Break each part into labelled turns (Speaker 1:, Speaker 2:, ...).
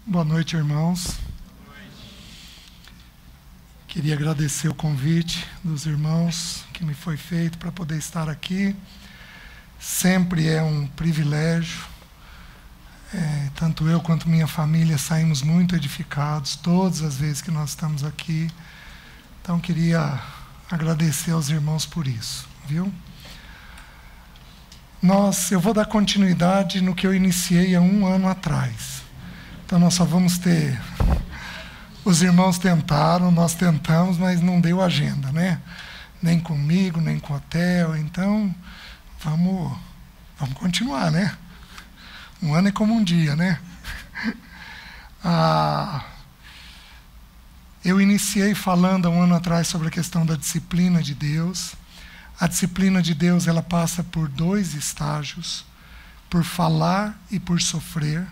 Speaker 1: Boa noite, irmãos. Queria agradecer o convite dos irmãos que me foi feito para poder estar aqui. Sempre é um privilégio. Tanto eu quanto minha família saímos muito edificados todas as vezes que nós estamos aqui. Então, queria agradecer aos irmãos por isso, viu? Eu vou dar continuidade no que eu iniciei há 1 ano atrás. Então, nós só vamos ter... Os irmãos tentaram, nós tentamos, mas não deu agenda, né? Nem comigo, nem com o hotel. Então, vamos continuar, né? 1 ano é como um dia, né? Eu iniciei falando há 1 ano atrás sobre a questão da disciplina de Deus. A disciplina de Deus, ela passa por 2 estágios, por falar e por sofrer.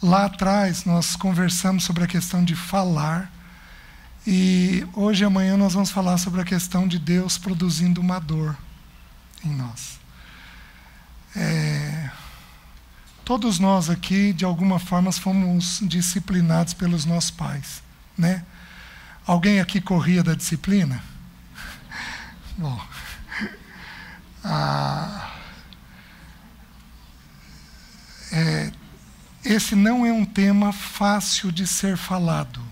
Speaker 1: Lá atrás, nós conversamos sobre a questão de falar, e hoje e amanhã nós vamos falar sobre a questão de Deus produzindo uma dor em nós. Todos nós aqui, de alguma forma, fomos disciplinados pelos nossos pais, né? Alguém aqui corria da disciplina? Bom... Esse não é um tema fácil de ser falado.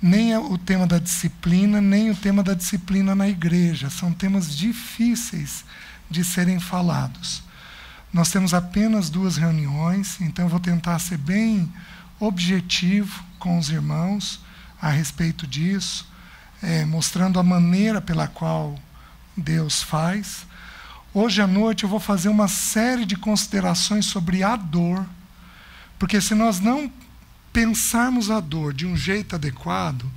Speaker 1: Nem é o tema da disciplina, nem o tema da disciplina na igreja. São temas difíceis de serem falados. Nós temos apenas 2 reuniões, então eu vou tentar ser bem objetivo com os irmãos a respeito disso, mostrando a maneira pela qual Deus faz. Hoje à noite eu vou fazer uma série de considerações sobre a dor, porque se nós não pensarmos a dor de um jeito adequado,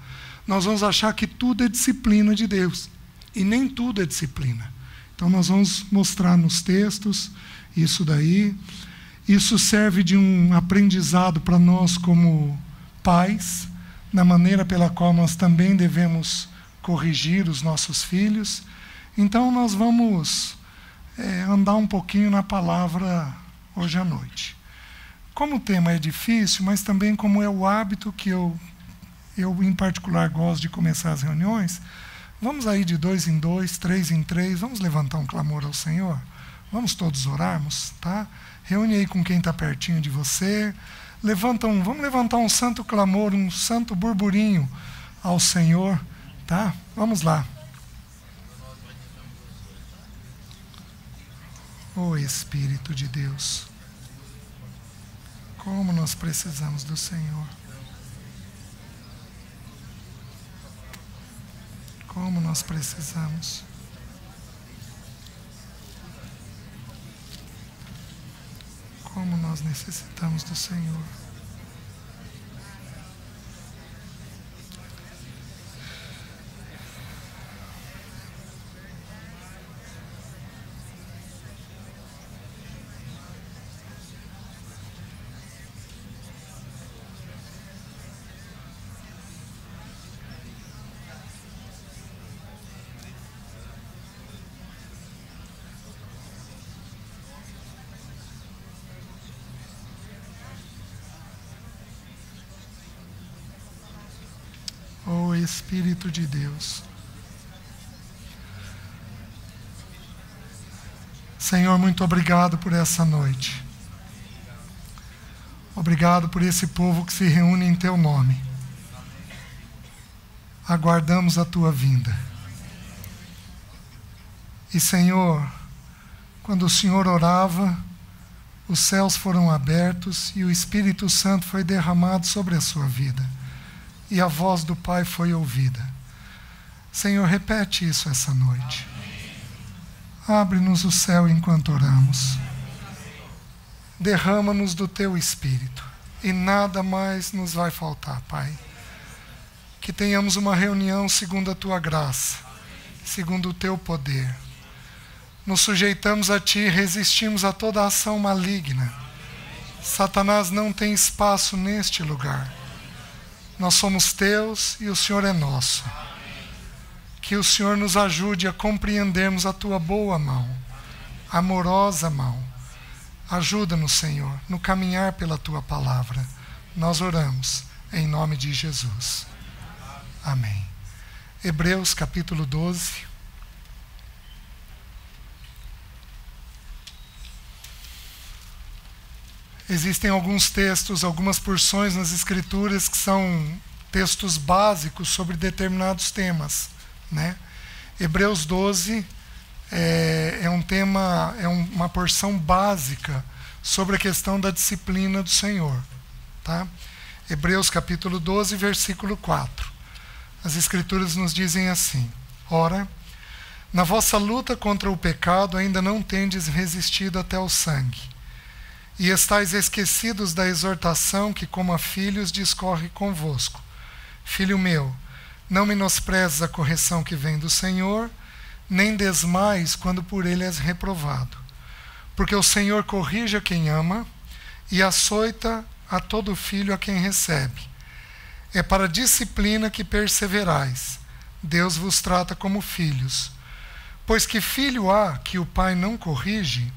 Speaker 1: nós vamos achar que tudo é disciplina de Deus, e nem tudo é disciplina. Então nós vamos mostrar nos textos isso daí. Isso serve de um aprendizado para nós como pais, na maneira pela qual nós também devemos corrigir os nossos filhos. Então nós vamos andar um pouquinho na palavra hoje à noite. Como o tema é difícil, mas também como é o hábito que eu em particular gosto de começar as reuniões, vamos aí de 2 em 2, 3 em 3, vamos levantar um clamor ao Senhor? Vamos todos orarmos, tá? Reúne aí com quem está pertinho de você, vamos levantar um santo clamor, um santo burburinho ao Senhor, tá? Vamos lá. Ó Espírito de Deus, como nós precisamos do Senhor. Como nós precisamos. Como nós necessitamos do Senhor. Ó Espírito de Deus. Senhor, muito obrigado por essa noite. Obrigado por esse povo que se reúne em Teu nome. Aguardamos a Tua vinda. E, Senhor, quando o Senhor orava, os céus foram abertos e o Espírito Santo foi derramado sobre a sua vida. E a voz do Pai foi ouvida. Senhor, repete isso essa noite. Abre-nos o céu enquanto oramos. Derrama-nos do Teu Espírito. E nada mais nos vai faltar, Pai. Que tenhamos uma reunião segundo a Tua graça, segundo o Teu poder. Nos sujeitamos a Ti e resistimos a toda ação maligna. Satanás não tem espaço neste lugar. Nós somos Teus e o Senhor é nosso. Que o Senhor nos ajude a compreendermos a Tua boa mão, amorosa mão, Ajuda-nos, Senhor, no caminhar pela Tua palavra. Nós oramos em nome de Jesus. Amém. Hebreus capítulo 12. Existem alguns textos, algumas porções nas Escrituras que são textos básicos sobre determinados temas, né? Hebreus 12 é um tema, é uma porção básica sobre a questão da disciplina do Senhor, tá? Hebreus capítulo 12, versículo 4. As Escrituras nos dizem assim: Ora, na vossa luta contra o pecado ainda não tendes resistido até o sangue, e estáis esquecidos da exortação que, como a filhos, discorre convosco. Filho meu, não menosprezes a correção que vem do Senhor, nem desmais quando por ele és reprovado. Porque o Senhor corrige a quem ama e açoita a todo filho a quem recebe. É para a disciplina que perseverais. Deus vos trata como filhos. Pois que filho há que o pai não corrige?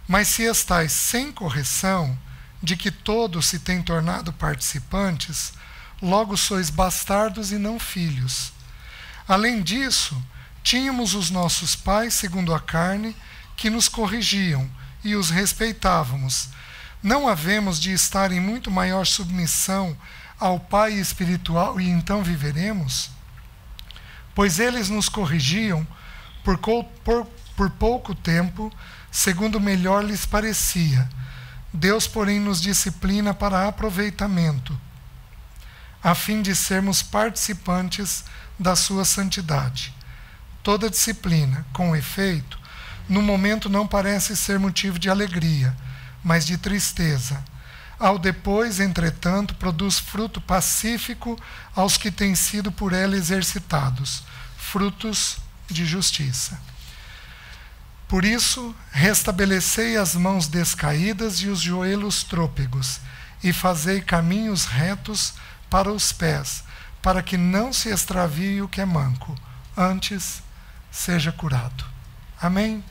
Speaker 1: Mas se estáis sem correção, de que todos se têm tornado participantes, logo sois bastardos e não filhos. Além disso, tínhamos os nossos pais, segundo a carne, que nos corrigiam, e os respeitávamos. Não havemos de estar em muito maior submissão ao Pai espiritual e então viveremos? Pois eles nos corrigiam por pouco tempo, segundo melhor lhes parecia. Deus, porém, nos disciplina para aproveitamento, a fim de sermos participantes da sua santidade. Toda disciplina, com efeito, no momento não parece ser motivo de alegria, mas de tristeza. Ao depois, entretanto, produz fruto pacífico aos que têm sido por ela exercitados, frutos de justiça. Por isso, restabelecei as mãos descaídas e os joelhos trôpegos, e fazei caminhos retos para os pés, para que não se extravie o que é manco, antes seja curado. Amém?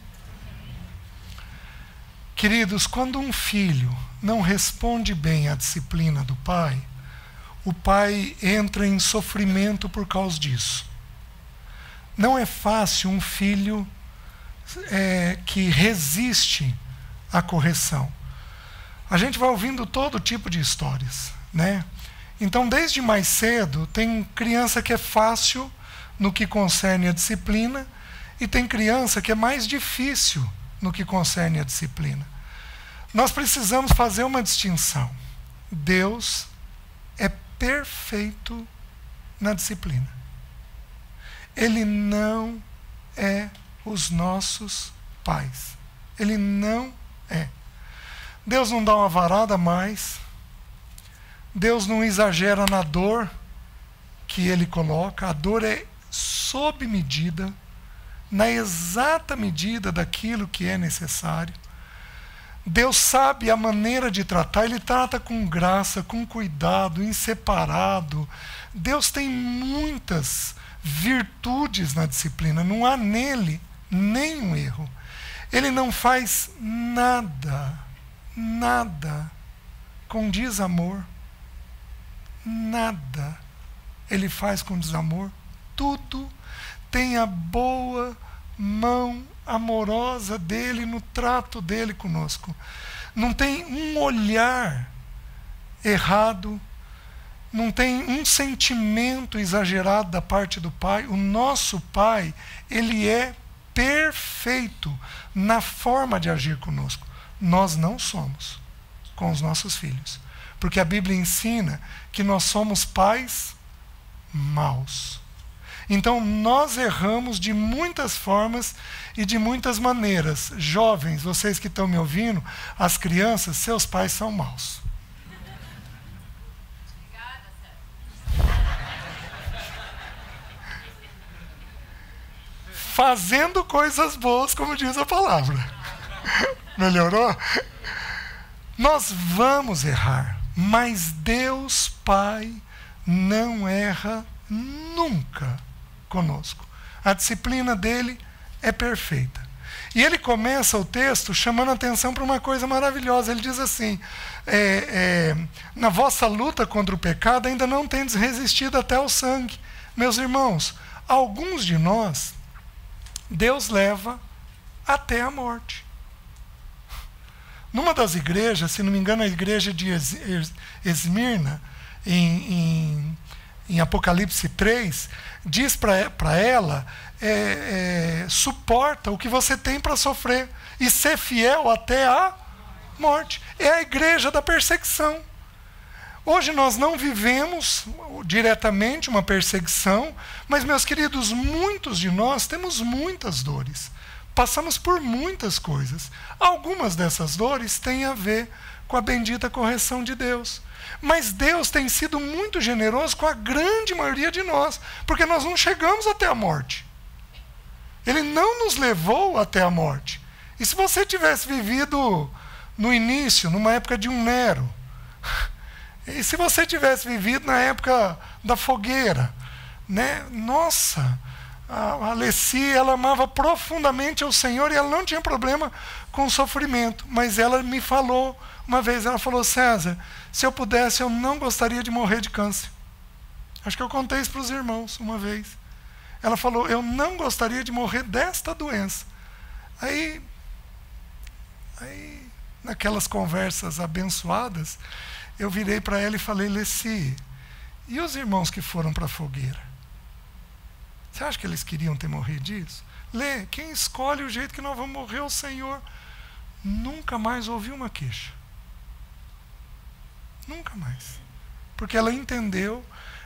Speaker 1: Queridos, quando um filho não responde bem à disciplina do pai, o pai entra em sofrimento por causa disso. Não é fácil um filho que resiste à correção. A gente vai ouvindo todo tipo de histórias, né? Então, desde mais cedo, tem criança que é fácil no que concerne a disciplina, e tem criança que é mais difícil no que concerne a disciplina. Nós precisamos fazer uma distinção. Deus é perfeito na disciplina. Ele não é os nossos pais. Ele não é. Deus não dá uma varada a mais. Deus não exagera na dor que Ele coloca. A dor é sob medida, na exata medida daquilo que é necessário. Deus sabe a maneira de tratar. Ele trata com graça, com cuidado, em separado. Deus tem muitas virtudes na disciplina. Não há nele nenhum erro. Ele não faz nada com desamor. Nada ele faz com desamor. Tudo tem a boa mão amorosa dele no trato dele conosco. Não tem um olhar errado, não tem um sentimento exagerado da parte do pai. O nosso pai, ele é perfeito na forma de agir conosco. Nós não somos com os nossos filhos, porque a Bíblia ensina que nós somos pais maus. Então nós erramos de muitas formas e de muitas maneiras. Jovens, vocês que estão me ouvindo, as crianças, seus pais são maus. Fazendo coisas boas, como diz a palavra. Melhorou? Nós vamos errar, mas Deus Pai não erra nunca conosco. A disciplina dele é perfeita. E ele começa o texto chamando a atenção para uma coisa maravilhosa. Ele diz assim, na vossa luta contra o pecado ainda não tendes resistido até ao sangue. Meus irmãos, alguns de nós, Deus leva até a morte. Numa das igrejas, se não me engano, a igreja de Esmirna, em Apocalipse 3, diz para ela, suporta o que você tem para sofrer e ser fiel até a morte. É a igreja da perseguição. Hoje nós não vivemos diretamente uma perseguição, mas, meus queridos, muitos de nós temos muitas dores. Passamos por muitas coisas. Algumas dessas dores têm a ver com a bendita correção de Deus. Mas Deus tem sido muito generoso com a grande maioria de nós, porque nós não chegamos até a morte. Ele não nos levou até a morte. E se você tivesse vivido no início, numa época de um Nero, e se você tivesse vivido na época da fogueira, né? Nossa, a Alessi, ela amava profundamente ao Senhor e ela não tinha problema com o sofrimento. Mas ela me falou uma vez, ela falou, César, se eu pudesse, eu não gostaria de morrer de câncer. Acho que eu contei isso para os irmãos uma vez. Ela falou, eu não gostaria de morrer desta doença. Aí naquelas conversas abençoadas, eu virei para ela e falei, Lessi, e os irmãos que foram para a fogueira? Você acha que eles queriam ter morrido disso? Lê, quem escolhe o jeito que nós vamos morrer é o Senhor. Nunca mais ouvi uma queixa. Nunca mais. Porque ela entendeu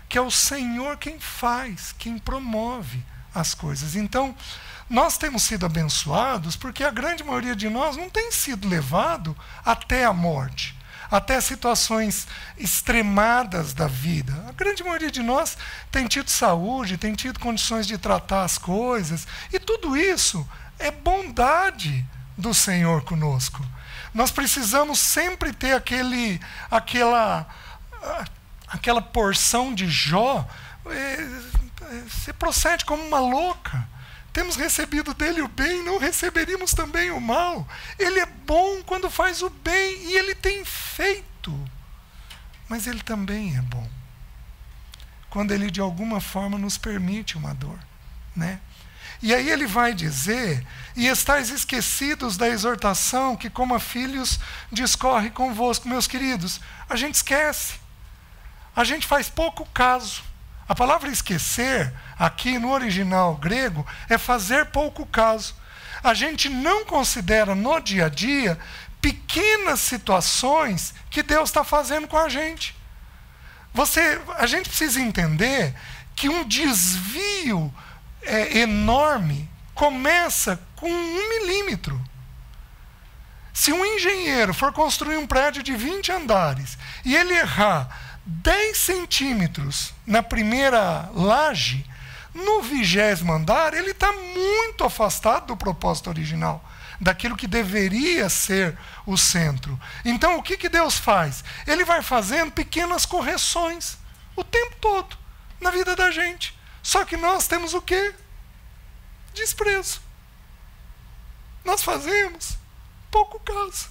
Speaker 1: que é o Senhor quem faz, quem promove as coisas. Então, nós temos sido abençoados porque a grande maioria de nós não tem sido levado até a morte, até situações extremadas da vida. A grande maioria de nós tem tido saúde, tem tido condições de tratar as coisas, e tudo isso é bondade do Senhor conosco. Nós precisamos sempre ter aquela porção de Jó. Você procede como uma louca. Temos recebido dele o bem, não receberíamos também o mal. Ele é bom quando faz o bem, e ele tem feito. Mas ele também é bom quando ele de alguma forma nos permite uma dor, né? E aí ele vai dizer, e estáis esquecidos da exortação que como a filhos discorre convosco. Meus queridos, a gente esquece. A gente faz pouco caso. A palavra esquecer, aqui no original grego, é fazer pouco caso. A gente não considera no dia a dia pequenas situações que Deus está fazendo com a gente. A gente precisa entender que um desvio enorme começa com 1 milímetro. Se um engenheiro for construir um prédio de 20 andares e ele errar 10 centímetros na primeira laje, no 20º andar, ele está muito afastado do propósito original, daquilo que deveria ser o centro. Então, o que Deus faz? Ele vai fazendo pequenas correções o tempo todo na vida da gente. Só que nós temos o quê? Desprezo. Nós fazemos pouco caso.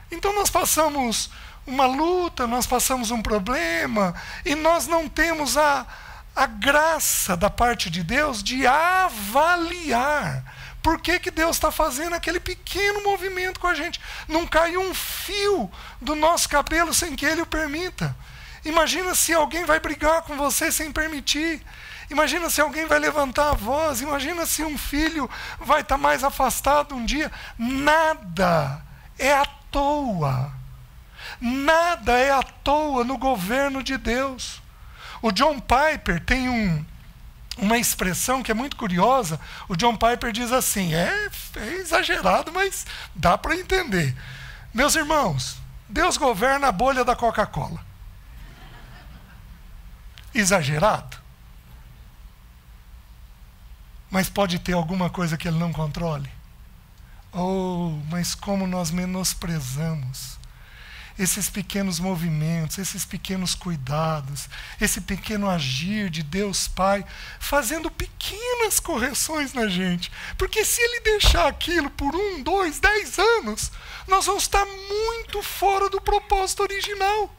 Speaker 1: Então, nós passamos uma luta, nós passamos um problema, e nós não temos a graça da parte de Deus de avaliar por que Deus está fazendo aquele pequeno movimento com a gente. Não cai um fio do nosso cabelo sem que Ele o permita. Imagina se alguém vai brigar com você sem permitir. Imagina se alguém vai levantar a voz. Imagina se um filho vai estar mais afastado um dia. Nada é à toa. Nada é à toa no governo de Deus. O John Piper tem uma expressão que é muito curiosa. O John Piper diz assim, é exagerado, mas dá para entender. Meus irmãos, Deus governa a bolha da Coca-Cola. Exagerado? Mas pode ter alguma coisa que Ele não controle? Oh, mas como nós menosprezamos. esses pequenos movimentos, esses pequenos cuidados, esse pequeno agir de Deus Pai, fazendo pequenas correções na gente. Porque se Ele deixar aquilo por 1, 2, 10 anos, nós vamos estar muito fora do propósito original.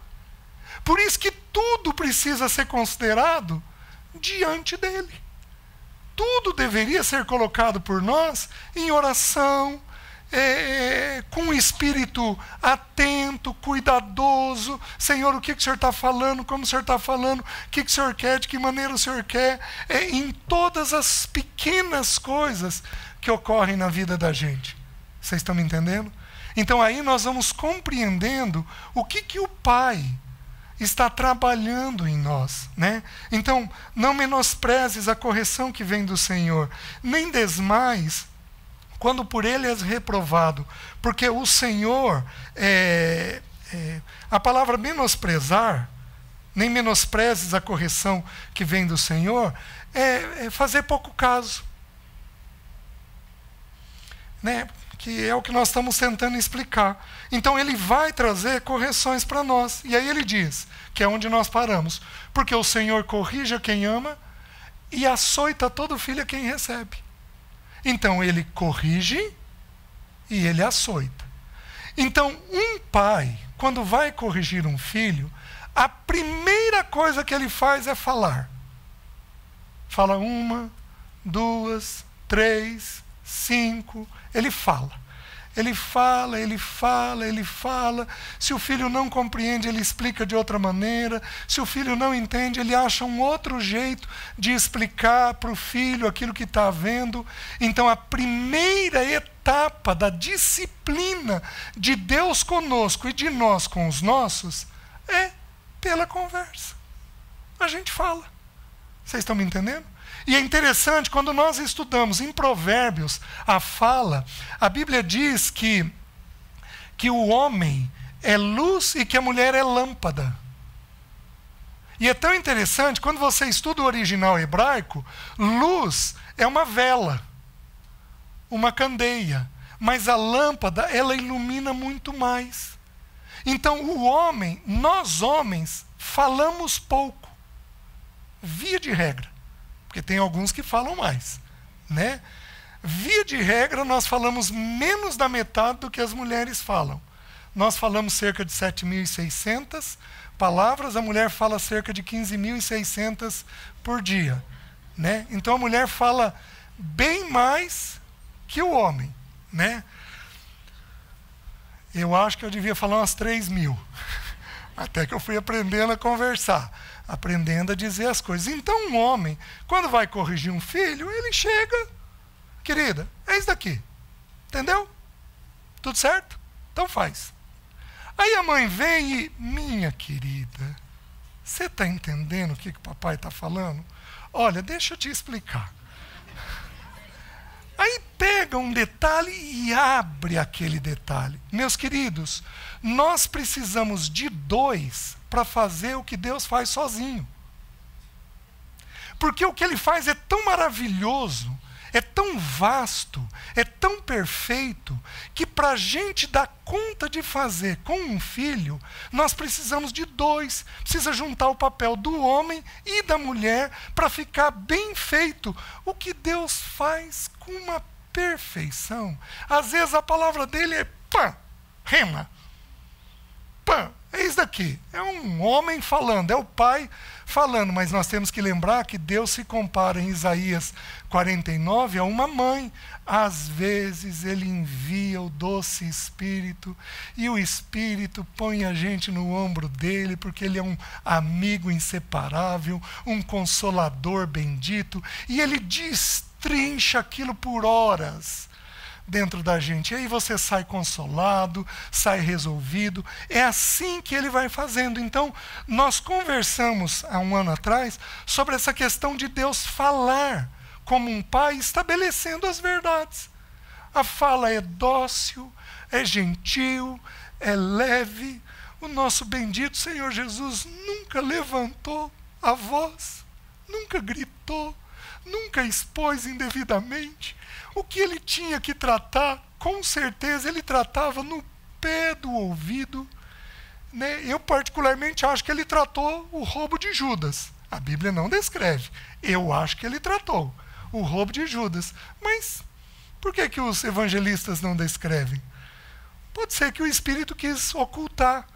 Speaker 1: Por isso que tudo precisa ser considerado diante dEle. Tudo deveria ser colocado por nós em oração, com um espírito atento, cuidadoso. Senhor, o que o Senhor está falando? Como o Senhor está falando? O que o Senhor quer? De que maneira o Senhor quer? Em todas as pequenas coisas que ocorrem na vida da gente. Vocês estão me entendendo? Então aí nós vamos compreendendo o que o Pai está trabalhando em nós, né? Então, não menosprezes a correção que vem do Senhor, nem desmais quando por Ele és reprovado, porque o Senhor, a palavra menosprezar, nem menosprezes a correção que vem do Senhor, é fazer pouco caso, né? Que é o que nós estamos tentando explicar. Então Ele vai trazer correções para nós. E aí Ele diz, que é onde nós paramos, porque o Senhor corrige a quem ama e açoita todo filho a quem recebe. Então Ele corrige e Ele açoita. Então um pai, quando vai corrigir um filho, a primeira coisa que ele faz é falar. Fala 1, 2, 3, 5, ele fala. Ele fala, ele fala, ele fala. Se o filho não compreende, ele explica de outra maneira. Se o filho não entende, ele acha um outro jeito de explicar para o filho aquilo que está vendo. Então, a primeira etapa da disciplina de Deus conosco e de nós com os nossos é pela conversa. A gente fala. Vocês estão me entendendo? E é interessante, quando nós estudamos em Provérbios a fala, a Bíblia diz que o homem é luz e que a mulher é lâmpada. E é tão interessante, quando você estuda o original hebraico, luz é uma vela, uma candeia, mas a lâmpada, ela ilumina muito mais. Então o homem, nós homens, falamos pouco, via de regra. Porque tem alguns que falam mais, né? Via de regra, nós falamos menos da metade do que as mulheres falam. Nós falamos cerca de 7.600 palavras, a mulher fala cerca de 15.600 por dia, né? Então a mulher fala bem mais que o homem, né? Eu acho que eu devia falar umas 3.000. Até que eu fui aprendendo a conversar, aprendendo a dizer as coisas. Então um homem, quando vai corrigir um filho, ele chega, querida, é isso daqui, entendeu? Tudo certo? Então faz. Aí a mãe vem e, minha querida, você está entendendo o que o papai está falando? Olha, deixa eu te explicar. Aí pega um detalhe e abre aquele detalhe. Meus queridos, nós precisamos de 2 para fazer o que Deus faz sozinho. Porque o que Ele faz é tão maravilhoso, é tão vasto, é tão perfeito, que para a gente dar conta de fazer com um filho, nós precisamos de 2. Precisa juntar o papel do homem e da mulher para ficar bem feito. O que Deus faz com uma perfeição. Às vezes a palavra dele é pã, rema. Pã, é isso daqui. É um homem falando, é o pai falando, mas nós temos que lembrar que Deus se compara em Isaías 49 a uma mãe. Às vezes Ele envia o doce Espírito e o Espírito põe a gente no ombro dele, porque Ele é um amigo inseparável, um consolador bendito, e Ele destrincha aquilo por horas dentro da gente. E aí você sai consolado, sai resolvido. É assim que Ele vai fazendo. Então, nós conversamos há um ano atrás sobre essa questão de Deus falar como um pai, estabelecendo as verdades. A fala é dócil, é gentil, é leve. O nosso bendito Senhor Jesus nunca levantou a voz, nunca gritou, nunca expôs indevidamente. O que Ele tinha que tratar, com certeza Ele tratava no pé do ouvido né, eu particularmente acho que ele tratou o roubo de Judas. A Bíblia não descreve. Eu acho que ele tratou o roubo de Judas. Mas por que que os evangelistas não descrevem? Pode ser que o Espírito quis ocultar,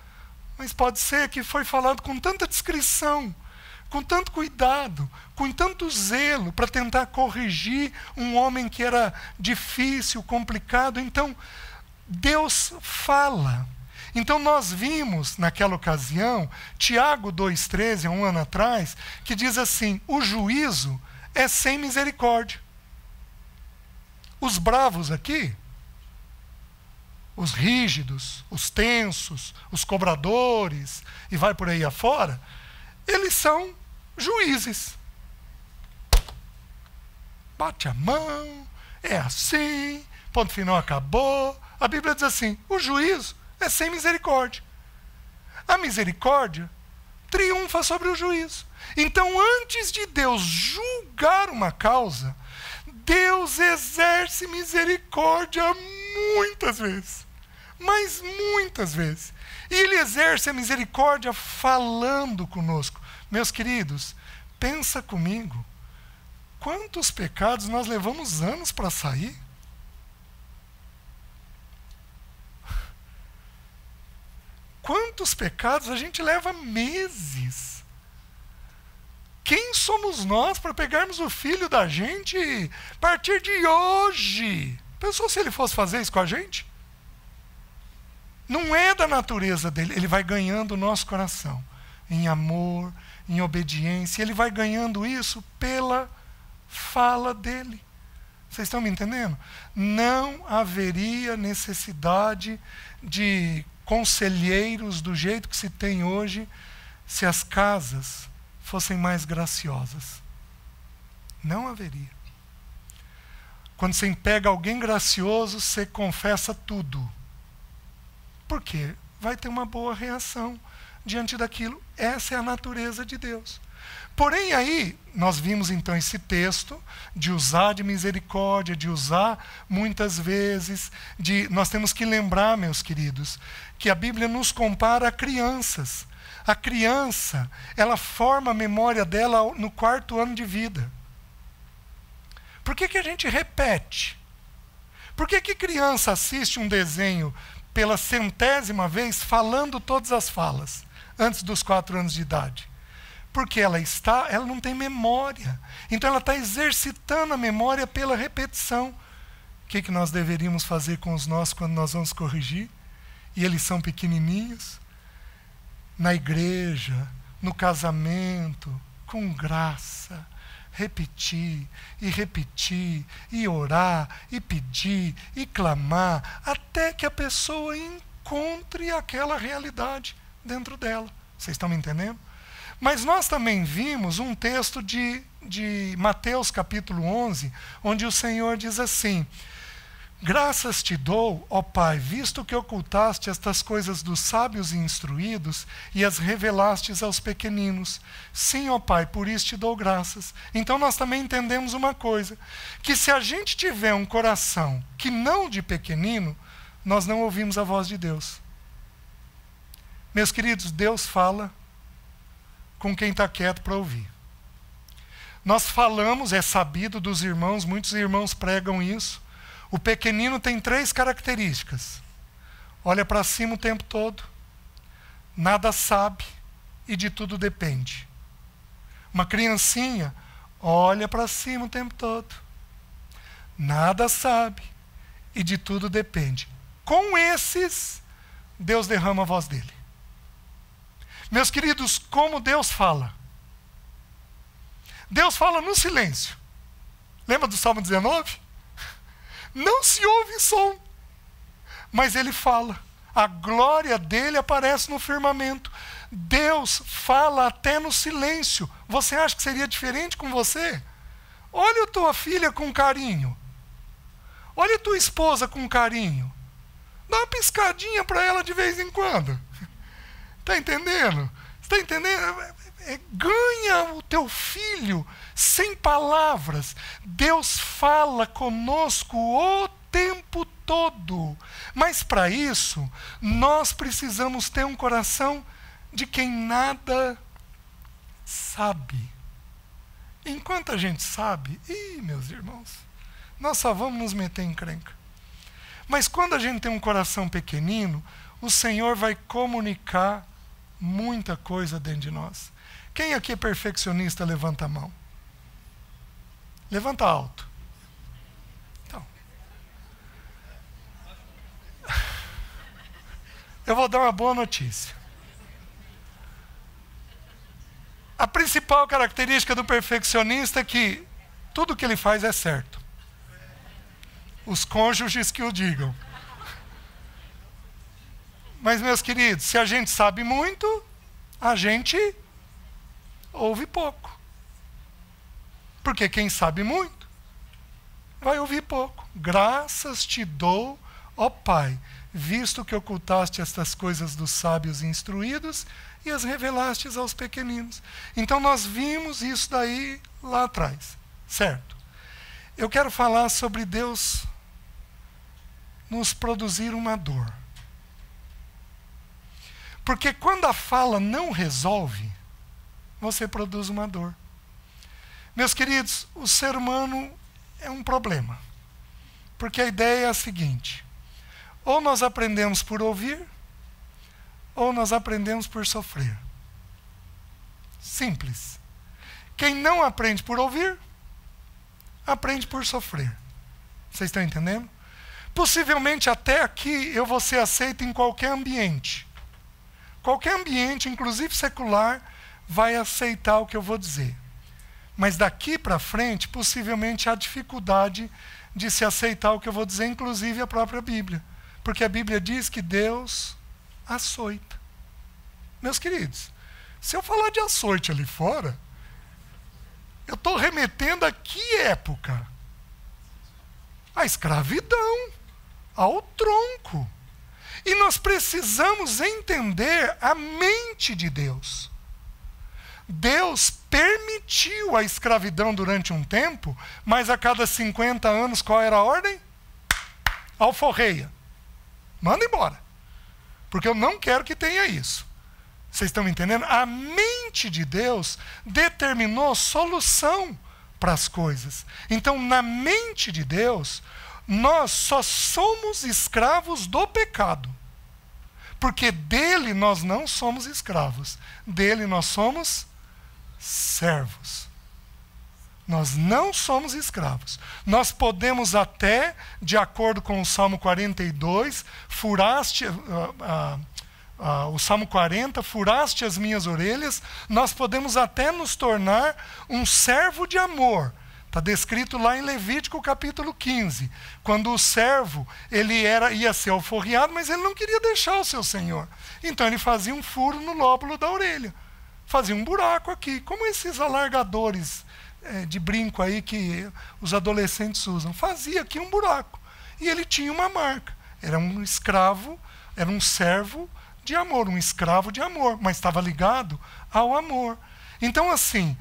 Speaker 1: mas pode ser que foi falado com tanta discrição, com tanto cuidado, com tanto zelo para tentar corrigir um homem que era difícil, complicado. Então, Deus fala. Então nós vimos naquela ocasião, Tiago 2,13, há um ano atrás, que diz assim: o juízo é sem misericórdia. Os bravos aqui, os rígidos, os tensos, os cobradores, e vai por aí afora, eles são juízes. Bate a mão, é assim, ponto final, acabou. A Bíblia diz assim: o juízo é sem misericórdia. A misericórdia triunfa sobre o juízo. Então, antes de Deus julgar uma causa, Deus exerce misericórdia muitas vezes. Mas muitas vezes. E Ele exerce a misericórdia falando conosco. Meus queridos, pensa comigo. Quantos pecados nós levamos anos para sair? Quantos pecados a gente leva meses? Quem somos nós para pegarmos o filho da gente a partir de hoje? Pensou se ele fosse fazer isso com a gente? Não é da natureza dele. Ele vai ganhando o nosso coração em amor, em obediência. Ele vai ganhando isso pela fala dele. Vocês estão me entendendo? Não haveria necessidade de conselheiros do jeito que se tem hoje se as casas fossem mais graciosas. Não haveria. Quando você pega alguém gracioso, você confessa tudo. Por quê? Vai ter uma boa reação diante daquilo. Essa é a natureza de Deus. Porém, aí, nós vimos então esse texto de usar de misericórdia, de usar muitas vezes, nós temos que lembrar, meus queridos, que a Bíblia nos compara a crianças. A criança, ela forma a memória dela no 4º ano de vida. Por que que a gente repete? Por que que criança assiste um desenho pela 100ª vez falando todas as falas, antes dos 4 anos de idade? Porque ela não tem memória. Então ela está exercitando a memória pela repetição. O que nós deveríamos fazer com os nossos quando nós vamos corrigir? E eles são pequenininhos? Na igreja, no casamento, com graça, repetir, e orar, e pedir, e clamar, até que a pessoa encontre aquela realidade dentro dela. Vocês estão me entendendo? Mas nós também vimos um texto de Mateus capítulo 11, onde o Senhor diz assim: graças te dou, ó Pai, visto que ocultaste estas coisas dos sábios e instruídos e as revelastes aos pequeninos. Sim, ó Pai, por isso te dou graças. Então nós também entendemos uma coisa, que se a gente tiver um coração que não de pequenino, nós não ouvimos a voz de Deus. Meus queridos, Deus fala com quem está quieto para ouvir. Nós falamos, é sabido dos irmãos, muitos irmãos pregam isso. O pequenino tem 3 características. Olha para cima o tempo todo, nada sabe e de tudo depende. Uma criancinha olha para cima o tempo todo, nada sabe e de tudo depende. Com esses, Deus derrama a voz dele. Meus queridos, como Deus fala? Deus fala no silêncio. Lembra do Salmo 19? Não se ouve som, mas Ele fala. A glória dele aparece no firmamento. Deus fala até no silêncio. Você acha que seria diferente com você? Olha a tua filha com carinho. Olha a tua esposa com carinho. Dá uma piscadinha para ela de vez em quando. Está entendendo? Está entendendo? Ganha o teu filho sem palavras. Deus fala conosco o tempo todo. Mas para isso, nós precisamos ter um coração de quem nada sabe. Enquanto a gente sabe, meus irmãos, nós só vamos nos meter em encrenca. Mas quando a gente tem um coração pequenino, o Senhor vai comunicar muita coisa dentro de nós. Quem aqui é perfeccionista, levanta a mão. Levanta alto. Então, eu vou dar uma boa notícia. A principal característica do perfeccionista é que tudo que ele faz é certo. Os cônjuges que o digam. Mas, meus queridos, se a gente sabe muito, a gente ouve pouco. Porque quem sabe muito, vai ouvir pouco. Graças te dou, ó Pai, visto que ocultaste estas coisas dos sábios e instruídos e as revelastes aos pequeninos. Então nós vimos isso daí lá atrás, certo? Eu quero falar sobre Deus nos produzir uma dor. Porque quando a fala não resolve, você produz uma dor. Meus queridos, o ser humano é um problema. Porque a ideia é a seguinte: ou nós aprendemos por ouvir, ou nós aprendemos por sofrer. Simples. Quem não aprende por ouvir, aprende por sofrer. Vocês estão entendendo? Possivelmente até aqui eu vou ser aceito em qualquer ambiente. Qualquer ambiente, inclusive secular, vai aceitar o que eu vou dizer. Mas daqui para frente, possivelmente há dificuldade de se aceitar o que eu vou dizer, inclusive a própria Bíblia. Porque a Bíblia diz que Deus açoita. Meus queridos, se eu falar de açoite ali fora, eu estou remetendo a que época? A escravidão, ao tronco. E nós precisamos entender a mente de Deus. Deus permitiu a escravidão durante um tempo, mas a cada 50 anos qual era a ordem? Alforreia. Manda embora. Porque eu não quero que tenha isso. Vocês estão me entendendo? A mente de Deus determinou solução para as coisas. Então, na mente de Deus, nós só somos escravos do pecado. Porque dele nós não somos escravos. Dele nós somos servos. Nós não somos escravos. Nós podemos até, de acordo com o Salmo 42, o Salmo 40, furaste as minhas orelhas, nós podemos até nos tornar um servo de amor. Está descrito lá em Levítico capítulo 15, quando o servo ia ser alforriado, mas ele não queria deixar o seu senhor. Então ele fazia um furo no lóbulo da orelha, fazia um buraco aqui, como esses alargadores de brinco aí que os adolescentes usam. Fazia aqui um buraco. E ele tinha uma marca. Era um escravo, era um servo de amor, um escravo de amor, mas estava ligado ao amor. Então, assim,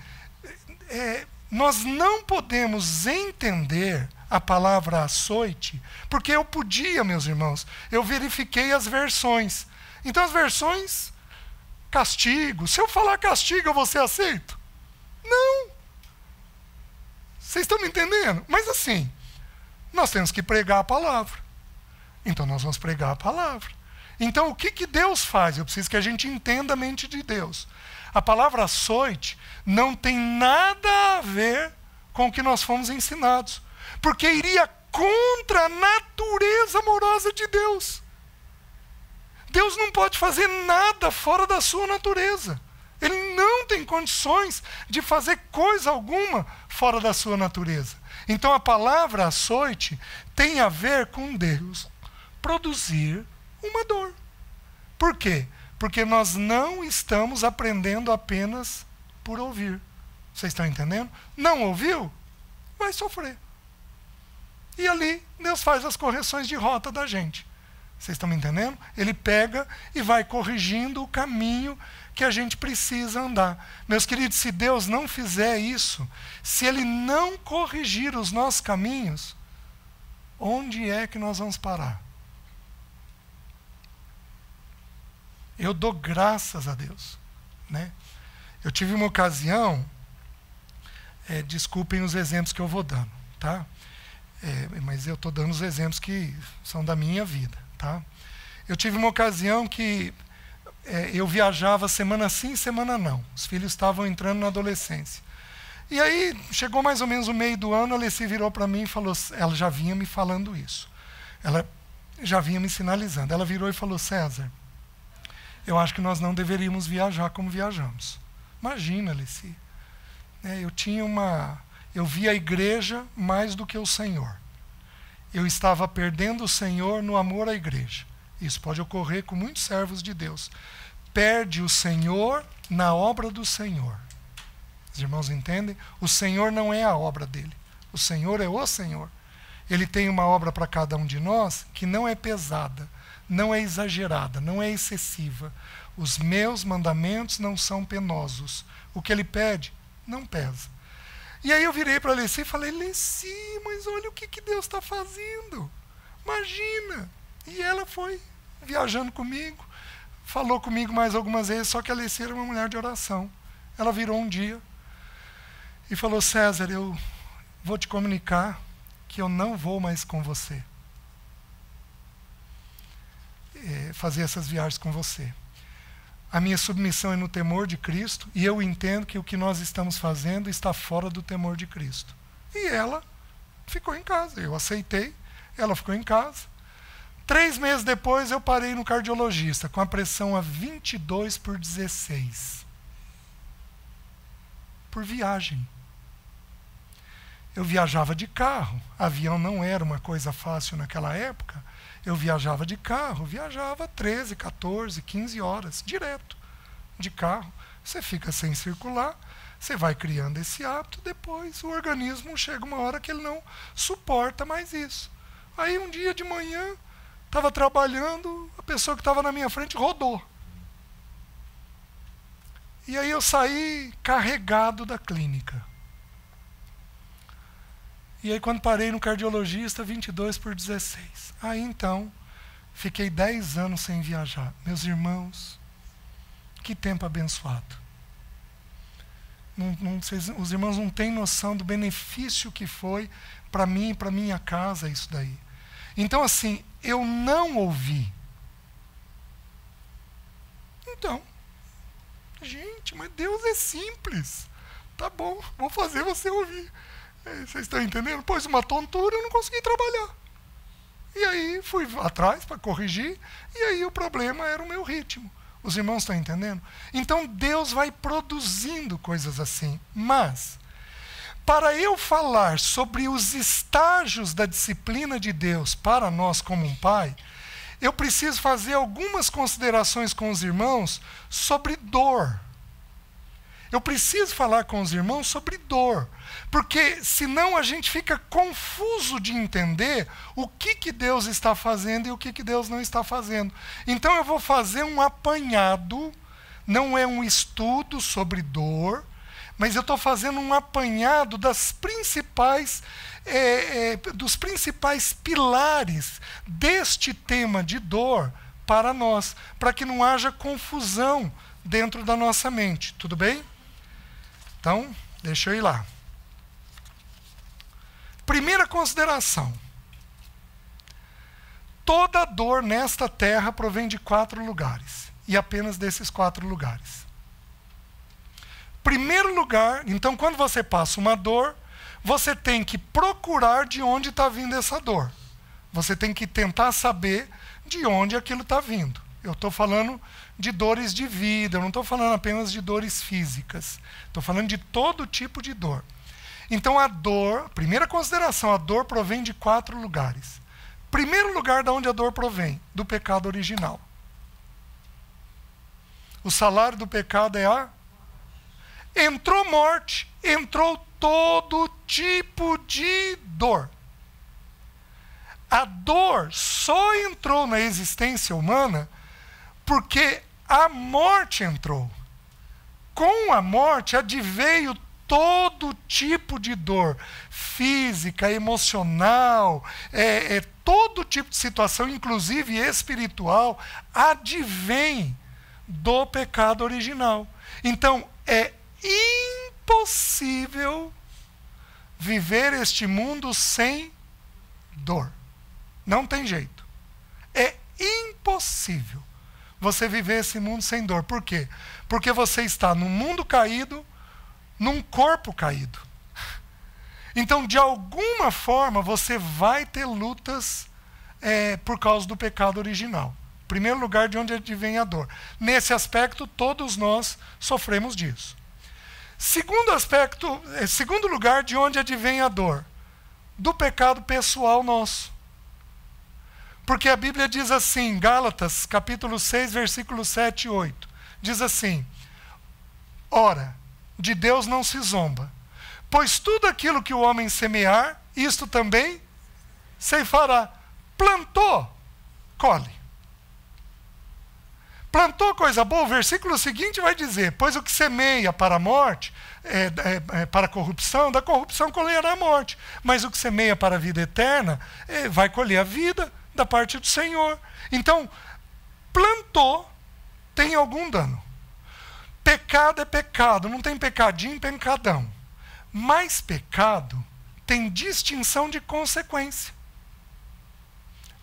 Speaker 1: nós não podemos entender a palavra açoite, porque eu podia, meus irmãos, eu verifiquei as versões. Então, as versões, castigo. Se eu falar castigo, eu vou ser aceito? Não. Vocês estão me entendendo? Mas assim, nós temos que pregar a palavra. Então nós vamos pregar a palavra. Então o que Deus faz? Eu preciso que a gente entenda a mente de Deus. A palavra açoite não tem nada a ver com o que nós fomos ensinados. Porque iria contra a natureza amorosa de Deus. Deus não pode fazer nada fora da sua natureza. Ele não tem condições de fazer coisa alguma fora da sua natureza. Então a palavra açoite tem a ver com Deus produzir uma dor. Por quê? Porque nós não estamos aprendendo apenas por ouvir. Vocês estão entendendo? Não ouviu? Vai sofrer. E ali Deus faz as correções de rota da gente. Vocês estão me entendendo? Ele pega e vai corrigindo o caminho que a gente precisa andar. Meus queridos, se Deus não fizer isso, se Ele não corrigir os nossos caminhos, onde é que nós vamos parar? Eu dou graças a Deus, né? Eu tive uma ocasião, desculpem os exemplos que eu vou dando, tá? Mas eu estou dando os exemplos que são da minha vida, tá? Eu tive uma ocasião que eu viajava semana sim, semana não. Os filhos estavam entrando na adolescência. E aí, chegou mais ou menos o meio do ano, a Alessi virou para mim e falou, ela já vinha me falando isso. Ela já vinha me sinalizando. Ela virou e falou, César, eu acho que nós não deveríamos viajar como viajamos. Imagina, Alessi. Eu via a igreja mais do que o Senhor. Eu estava perdendo o Senhor no amor à igreja. Isso pode ocorrer com muitos servos de Deus. Perde o Senhor na obra do Senhor. Os irmãos entendem? O Senhor não é a obra dele. O Senhor é o Senhor. Ele tem uma obra para cada um de nós que não é pesada, não é exagerada, não é excessiva. Os meus mandamentos não são penosos. O que ele pede, não pesa. E aí eu virei para a Alessi e falei, Alessi, mas olha o que Deus está fazendo. Imagina. E ela foi viajando comigo, falou comigo mais algumas vezes, só que a Alessi era uma mulher de oração. Ela virou um dia e falou, César, eu vou te comunicar que eu não vou mais com você. Fazer essas viagens com você. A minha submissão é no temor de Cristo e eu entendo que o que nós estamos fazendo está fora do temor de Cristo. E ela ficou em casa. Eu aceitei, ela ficou em casa. 3 meses depois eu parei no cardiologista com a pressão a 22/16. Por viagem. Eu viajava de carro. Avião não era uma coisa fácil naquela época. Eu viajava de carro, viajava 13, 14, 15 horas, direto, de carro. Você fica sem circular, você vai criando esse hábito, depois o organismo chega uma hora que ele não suporta mais isso. Aí um dia de manhã, estava trabalhando, a pessoa que estava na minha frente rodou. E aí eu saí carregado da clínica. E aí quando parei no cardiologista, 22/16. Aí então, fiquei 10 anos sem viajar. Meus irmãos, que tempo abençoado. Os irmãos não têm noção do benefício que foi para mim e para minha casa isso daí. Então assim, eu não ouvi. Então, gente, mas Deus é simples. Tá bom, vou fazer você ouvir. Vocês estão entendendo? Pôs uma tontura, eu não consegui trabalhar. E aí fui atrás para corrigir, e aí o problema era o meu ritmo. Os irmãos estão entendendo? Então Deus vai produzindo coisas assim. Mas, para eu falar sobre os estágios da disciplina de Deus para nós como um pai, eu preciso fazer algumas considerações com os irmãos sobre dor. Eu preciso falar com os irmãos sobre dor, porque senão a gente fica confuso de entender o que Deus está fazendo e o que Deus não está fazendo. Então eu vou fazer um apanhado, não é um estudo sobre dor, mas eu estou fazendo um apanhado dos principais pilares deste tema de dor para nós, para que não haja confusão dentro da nossa mente. Tudo bem? Então, deixa eu ir lá. Primeira consideração. Toda dor nesta terra provém de 4 lugares. E apenas desses 4 lugares. Primeiro lugar, então quando você passa uma dor, você tem que procurar de onde está vindo essa dor. Você tem que tentar saber de onde aquilo está vindo. Eu estou falando de dores de vida, eu não estou falando apenas de dores físicas. Estou falando de todo tipo de dor. Então a dor, primeira consideração, a dor provém de 4 lugares. Primeiro lugar de onde a dor provém, do pecado original. O salário do pecado é a... Entrou morte, entrou todo tipo de dor. A dor só entrou na existência humana porque a morte entrou. Com a morte adveio todo tipo de dor, física, emocional, todo tipo de situação, inclusive espiritual, advém do pecado original. Então, é impossível viver este mundo sem dor. Não tem jeito. É impossível você viver esse mundo sem dor. Por quê? Porque você está num mundo caído, num corpo caído. Então, de alguma forma, você vai ter lutas por causa do pecado original. Em primeiro lugar, de onde advém a dor. Nesse aspecto, todos nós sofremos disso. Segundo lugar, de onde advém a dor? Do pecado pessoal nosso. Porque a Bíblia diz assim, Gálatas, capítulo 6, versículos 7 e 8. Diz assim: ora, de Deus não se zomba, pois tudo aquilo que o homem semear, isto também ceifará. Plantou, colhe. Plantou coisa boa, o versículo seguinte vai dizer: pois o que semeia para a morte, para a corrupção, da corrupção colherá a morte. Mas o que semeia para a vida eterna, vai colher a vida da parte do Senhor. Então, plantou, tem algum dano. Pecado é pecado, não tem pecadinho, pecadão. Mas pecado tem distinção de consequência.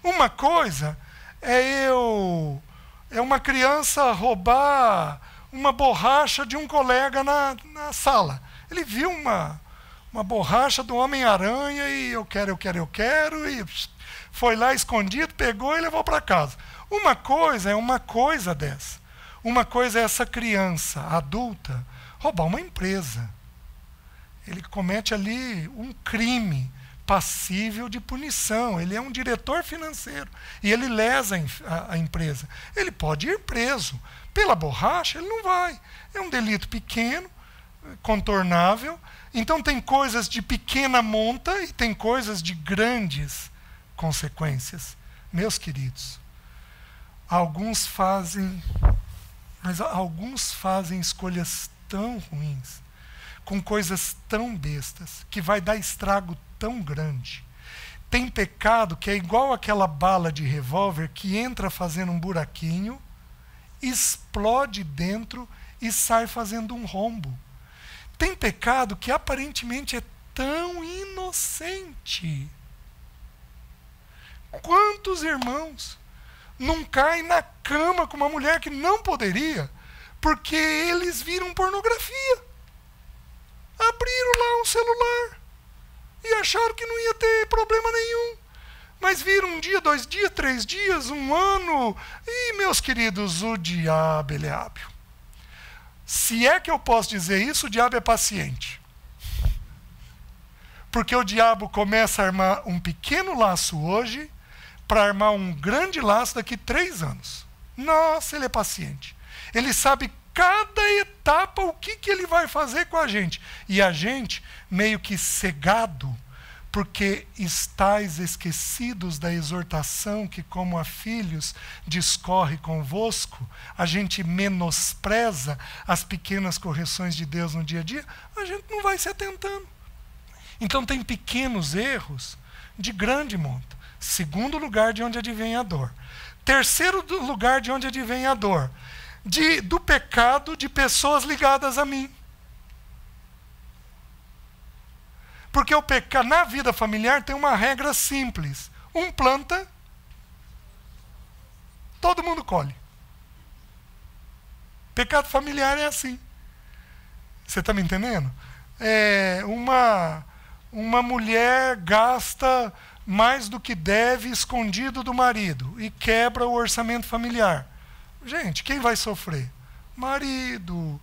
Speaker 1: Uma coisa é uma criança roubar uma borracha de um colega na sala. Ele viu uma borracha do Homem-Aranha e eu quero, e foi lá escondido, pegou e levou para casa. Uma coisa é uma coisa dessa. Uma coisa é essa criança adulta roubar uma empresa. Ele comete ali um crime passível de punição. Ele é um diretor financeiro e ele lesa a empresa. Ele pode ir preso. Pela borracha, ele não vai. É um delito pequeno, contornável. Então tem coisas de pequena monta e tem coisas de grandes consequências. Meus queridos, alguns fazem escolhas tão ruins, com coisas tão bestas, que vai dar estrago tão grande. Tem pecado que é igual aquela bala de revólver que entra fazendo um buraquinho, explode dentro e sai fazendo um rombo. Tem pecado que aparentemente é tão inocente. Quantos irmãos não caem na cama com uma mulher que não poderia, porque eles viram pornografia? Abriram lá um celular e acharam que não ia ter problema nenhum. Mas viram um dia, 2 dias, 3 dias, 1 ano. E, meus queridos, o diabo, ele é hábil. Se é que eu posso dizer isso, o diabo é paciente. Porque o diabo começa a armar um pequeno laço hoje para armar um grande laço daqui 3 anos. Nossa, ele é paciente. Ele sabe cada etapa o que ele vai fazer com a gente. E a gente, meio que cegado, porque estáis esquecidos da exortação que, como a filhos, discorre convosco, a gente menospreza as pequenas correções de Deus no dia a dia, a gente não vai se atentando. Então tem pequenos erros de grande monta. Segundo lugar, de onde advém a dor. Terceiro lugar, de onde advém a dor. Do pecado de pessoas ligadas a mim. Porque o pecado na vida familiar tem uma regra simples. Um planta, todo mundo colhe. Pecado familiar é assim. Você está me entendendo? Uma mulher gasta mais do que deve escondido do marido e quebra o orçamento familiar. Gente, quem vai sofrer? Marido,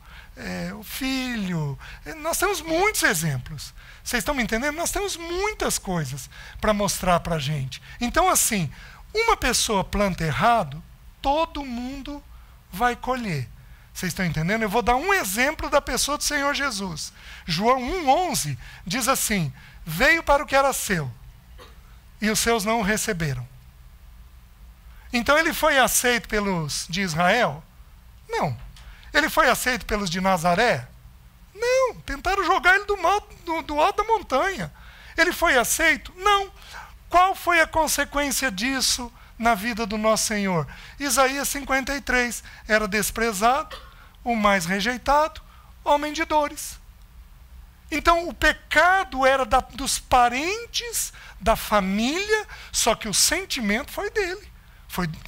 Speaker 1: o filho. Nós temos muitos exemplos. Vocês estão me entendendo? Nós temos muitas coisas para mostrar para a gente. Então, assim, uma pessoa planta errado, todo mundo vai colher. Vocês estão entendendo? Eu vou dar um exemplo da pessoa do Senhor Jesus. João 1,11 diz assim: veio para o que era seu, e os seus não o receberam. Então ele foi aceito pelos de Israel? Não. Ele foi aceito pelos de Nazaré? Não. Tentaram jogar ele do alto da montanha. Ele foi aceito? Não. Qual foi a consequência disso na vida do nosso Senhor? Isaías 53. Era desprezado, o mais rejeitado, homem de dores. Então o pecado era dos parentes, da família, só que o sentimento foi dele.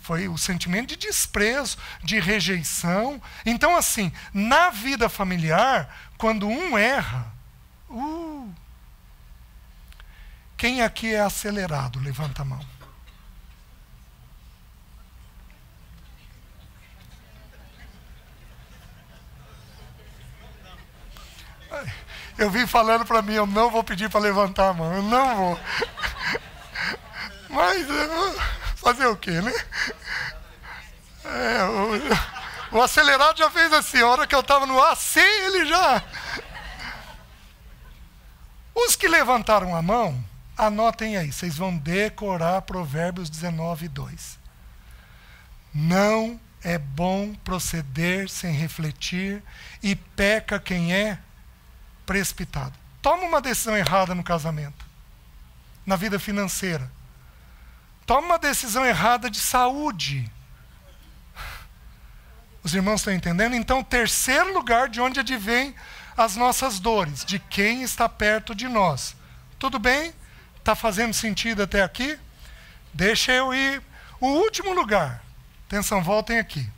Speaker 1: Foi o sentimento de desprezo, de rejeição. Então, assim, na vida familiar, quando um erra, quem aqui é acelerado? Levanta a mão. Eu vim falando para mim, eu não vou pedir para levantar a mão, eu não vou. Mas fazer o quê, né? O acelerado já fez assim, a hora que eu estava no AC, ele já... Os que levantaram a mão, anotem aí, vocês vão decorar Provérbios 19, 2. Não é bom proceder sem refletir, e peca quem é precipitado. Toma uma decisão errada no casamento, na vida financeira. Toma uma decisão errada de saúde. Os irmãos estão entendendo? Então, terceiro lugar de onde advém as nossas dores, de quem está perto de nós. Tudo bem? Está fazendo sentido até aqui? Deixa eu ir. O último lugar, atenção, voltem aqui.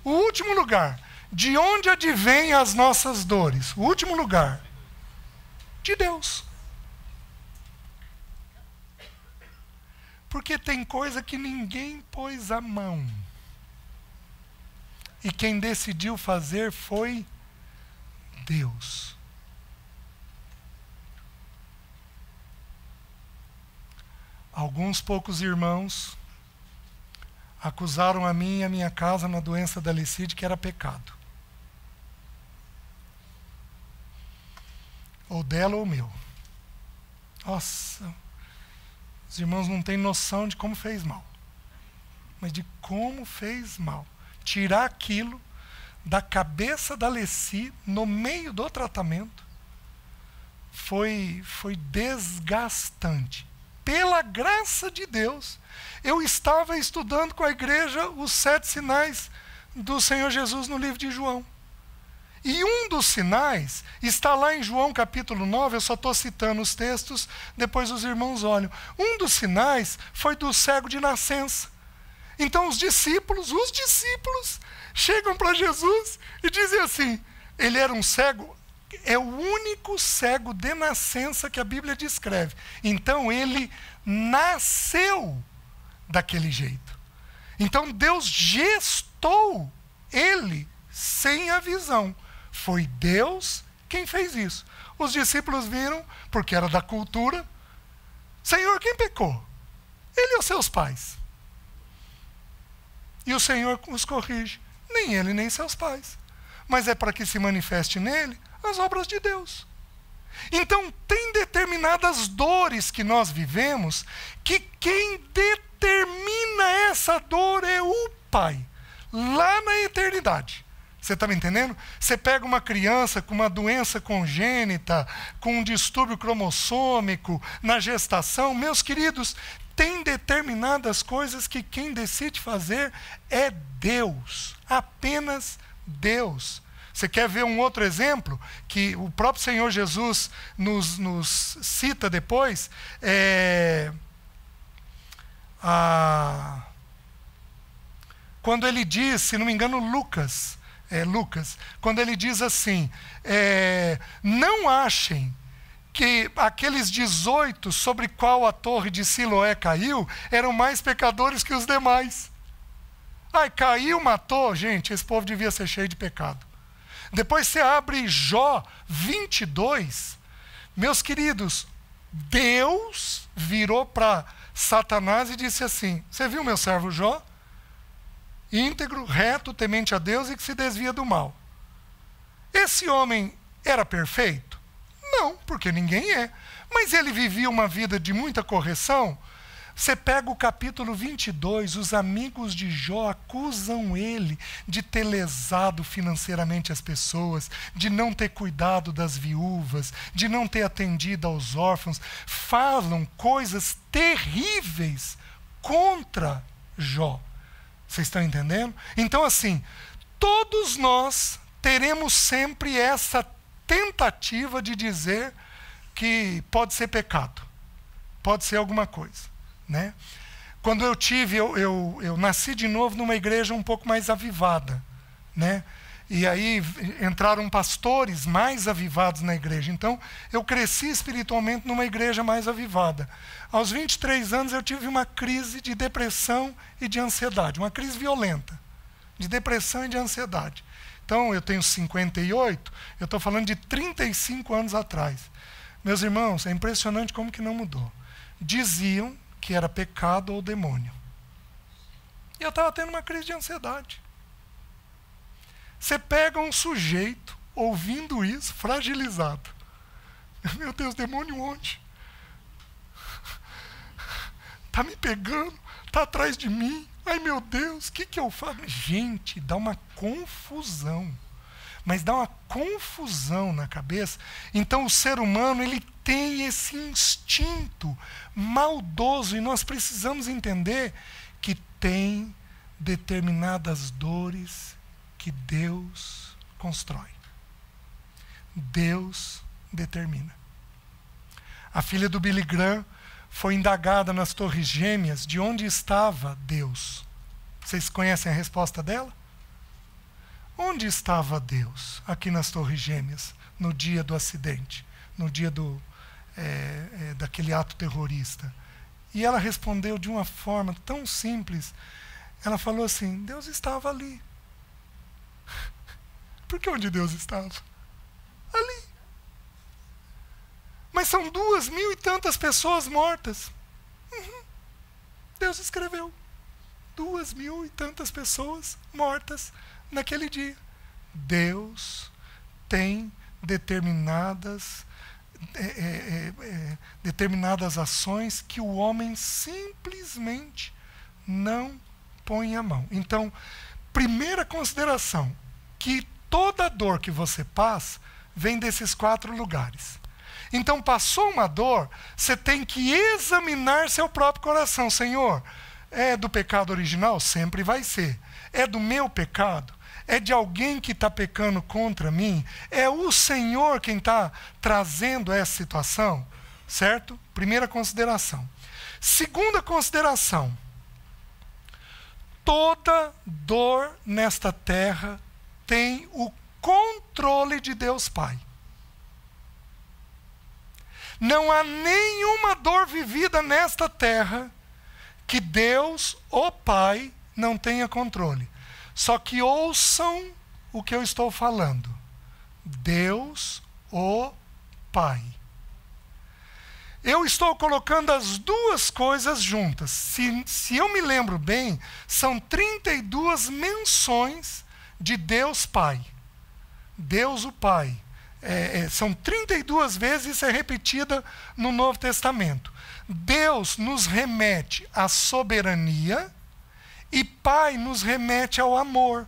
Speaker 1: O último lugar, de onde advém as nossas dores? O último lugar, de Deus. Porque tem coisa que ninguém pôs a mão. E quem decidiu fazer foi Deus. Alguns poucos irmãos acusaram a mim e a minha casa na doença da Lecide que era pecado. Ou dela ou meu. Nossa, os irmãos não têm noção de como fez mal. Mas de como fez mal. Tirar aquilo da cabeça da Leci no meio do tratamento foi desgastante. Pela graça de Deus, eu estava estudando com a igreja os 7 sinais do Senhor Jesus no livro de João. E um dos sinais está lá em João capítulo 9, eu só estou citando os textos, depois os irmãos olham. Um dos sinais foi do cego de nascença. Então os discípulos chegam para Jesus e dizem assim, ele era um cego, é o único cego de nascença que a Bíblia descreve. Então ele nasceu daquele jeito. Então Deus gestou ele sem a visão. Foi Deus quem fez isso. Os discípulos viram, porque era da cultura, Senhor, quem pecou? Ele ou seus pais? E o Senhor os corrige. Nem ele, nem seus pais. Mas é para que se manifeste nele as obras de Deus. Então, tem determinadas dores que nós vivemos, que quem determina essa dor é o Pai, lá na eternidade. Você está me entendendo? Você pega uma criança com uma doença congênita, com um distúrbio cromossômico, na gestação, meus queridos, tem determinadas coisas que quem decide fazer é Deus, apenas Deus. Você quer ver um outro exemplo que o próprio Senhor Jesus nos cita depois? Quando ele diz, se não me engano, Lucas, quando ele diz assim, não achem que aqueles 18 sobre qual a torre de Siloé caiu eram mais pecadores que os demais. Ai, caiu, matou, gente, esse povo devia ser cheio de pecado. Depois você abre Jó 22, meus queridos, Deus virou para Satanás e disse assim, você viu meu servo Jó? Íntegro, reto, temente a Deus e que se desvia do mal. Esse homem era perfeito? Não, porque ninguém é. Mas ele vivia uma vida de muita correção? Você pega o capítulo 22, os amigos de Jó acusam ele de ter lesado financeiramente as pessoas, de não ter cuidado das viúvas, de não ter atendido aos órfãos. Falam coisas terríveis contra Jó. Vocês estão entendendo? Então, assim, todos nós teremos sempre essa tentativa de dizer que pode ser pecado, pode ser alguma coisa, né? Quando eu nasci de novo numa igreja um pouco mais avivada, né? E aí entraram pastores mais avivados na igreja. Então, eu cresci espiritualmente numa igreja mais avivada. Aos 23 anos, eu tive uma crise de depressão e de ansiedade. Uma crise violenta, de depressão e de ansiedade. Então, eu tenho 58, eu estou falando de 35 anos atrás. Meus irmãos, é impressionante como que não mudou. Diziam que era pecado ou demônio. E eu estava tendo uma crise de ansiedade. Você pega um sujeito ouvindo isso, fragilizado. Meu Deus, demônio onde? Está me pegando, está atrás de mim. Ai meu Deus, o que eu faço? Gente, dá uma confusão. Mas dá uma confusão na cabeça. Então o ser humano, ele tem esse instinto maldoso e nós precisamos entender que tem determinadas dores que Deus constrói. Deus determina. A filha do Billy Graham foi indagada nas Torres Gêmeas de onde estava Deus. Vocês conhecem a resposta dela? Onde estava Deus aqui nas Torres Gêmeas no dia do acidente, no dia daquele ato terrorista? E ela respondeu de uma forma tão simples. Ela falou assim: Deus estava ali. Por que onde Deus estava? Ali. Mas são 2.000 e tantas pessoas mortas. Deus escreveu. 2.000 e tantas pessoas mortas naquele dia. Deus tem determinadas ações que o homem simplesmente não põe a mão. Então, primeira consideração, que toda dor que você passa vem desses 4 lugares. Então, passou uma dor, você tem que examinar seu próprio coração. Senhor, é do pecado original? Sempre vai ser. É do meu pecado? É de alguém que está pecando contra mim? É o Senhor quem está trazendo essa situação? Certo? Primeira consideração. Segunda consideração. Toda dor nesta terra tem o controle de Deus Pai. Não há nenhuma dor vivida nesta terra que Deus, o Pai, não tenha controle. Só que ouçam o que eu estou falando. Deus, o Pai. Eu estou colocando as duas coisas juntas. Se eu me lembro bem, são 32 menções de Deus Pai. Deus o Pai. São 32 vezes, isso é repetida no Novo Testamento. Deus nos remete à soberania e Pai nos remete ao amor.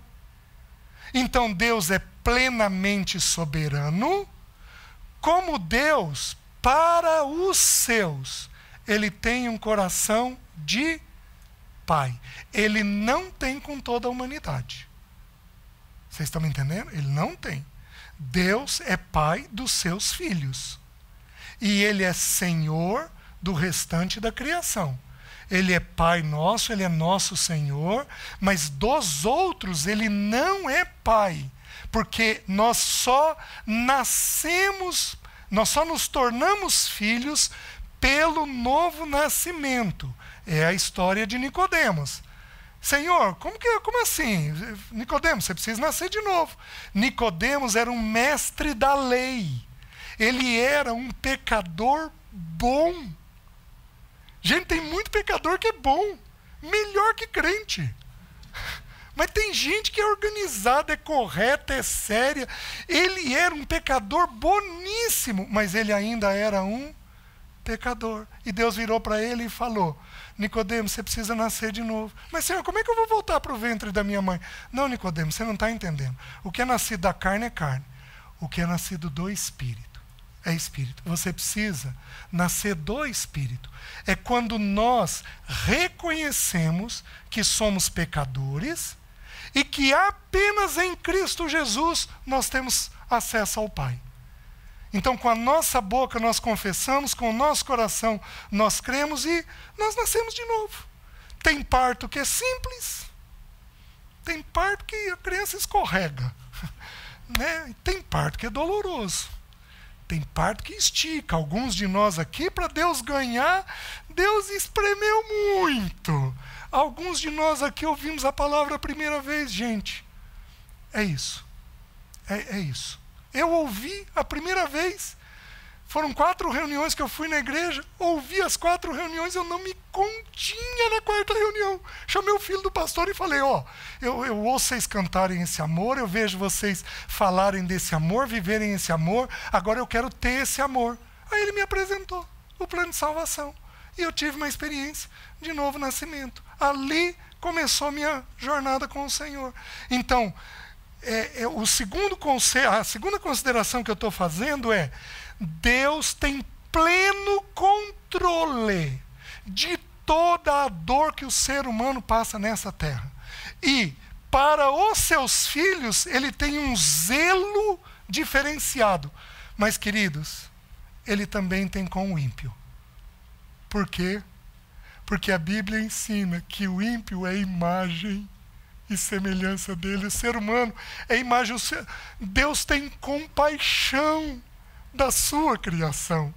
Speaker 1: Então Deus é plenamente soberano, como Deus, para os seus, Ele tem um coração de Pai. Ele não tem com toda a humanidade. Vocês estão me entendendo? Ele não tem. Deus é Pai dos seus filhos. E Ele é Senhor do restante da criação. Ele é Pai nosso, Ele é nosso Senhor, mas dos outros Ele não é Pai. Porque nós só nascemos, nós só nos tornamos filhos pelo novo nascimento. É a história de Nicodemos. Senhor, como assim? Nicodemos, você precisa nascer de novo. Nicodemos era um mestre da lei. Ele era um pecador bom. Gente, tem muito pecador que é bom. Melhor que crente. Mas tem gente que é organizada, é correta, é séria. Ele era um pecador boníssimo, mas ele ainda era um pecador. E Deus virou para ele e falou: Nicodemos, você precisa nascer de novo. Mas, Senhor, como é que eu vou voltar para o ventre da minha mãe? Não, Nicodemos, você não está entendendo. O que é nascido da carne é carne. O que é nascido do Espírito é Espírito. Você precisa nascer do Espírito. É quando nós reconhecemos que somos pecadores e que apenas em Cristo Jesus nós temos acesso ao Pai. Então, com a nossa boca nós confessamos, com o nosso coração nós cremos e nós nascemos de novo. Tem parto que é simples, tem parto que a criança escorrega, né? Tem parto que é doloroso, tem parto que estica. Alguns de nós aqui, para Deus ganhar, Deus espremeu muito. Alguns de nós aqui ouvimos a palavra a primeira vez, gente. É isso, é isso. Eu ouvi a primeira vez, foram 4 reuniões que eu fui na igreja, ouvi as 4 reuniões, eu não me continha na 4ª reunião. Chamei o filho do pastor e falei: eu ouço vocês cantarem esse amor, eu vejo vocês falarem desse amor, viverem esse amor, agora eu quero ter esse amor. Aí ele me apresentou o plano de salvação. E eu tive uma experiência de novo nascimento. Ali começou minha jornada com o Senhor. Então, a segunda consideração que eu estou fazendo é: Deus tem pleno controle de toda a dor que o ser humano passa nessa terra. E para os seus filhos, ele tem um zelo diferenciado. Mas, queridos, ele também tem com o ímpio. Por quê? Porque a Bíblia ensina que o ímpio é imagem e semelhança dele. O ser humano é imagem. Deus tem compaixão da sua criação,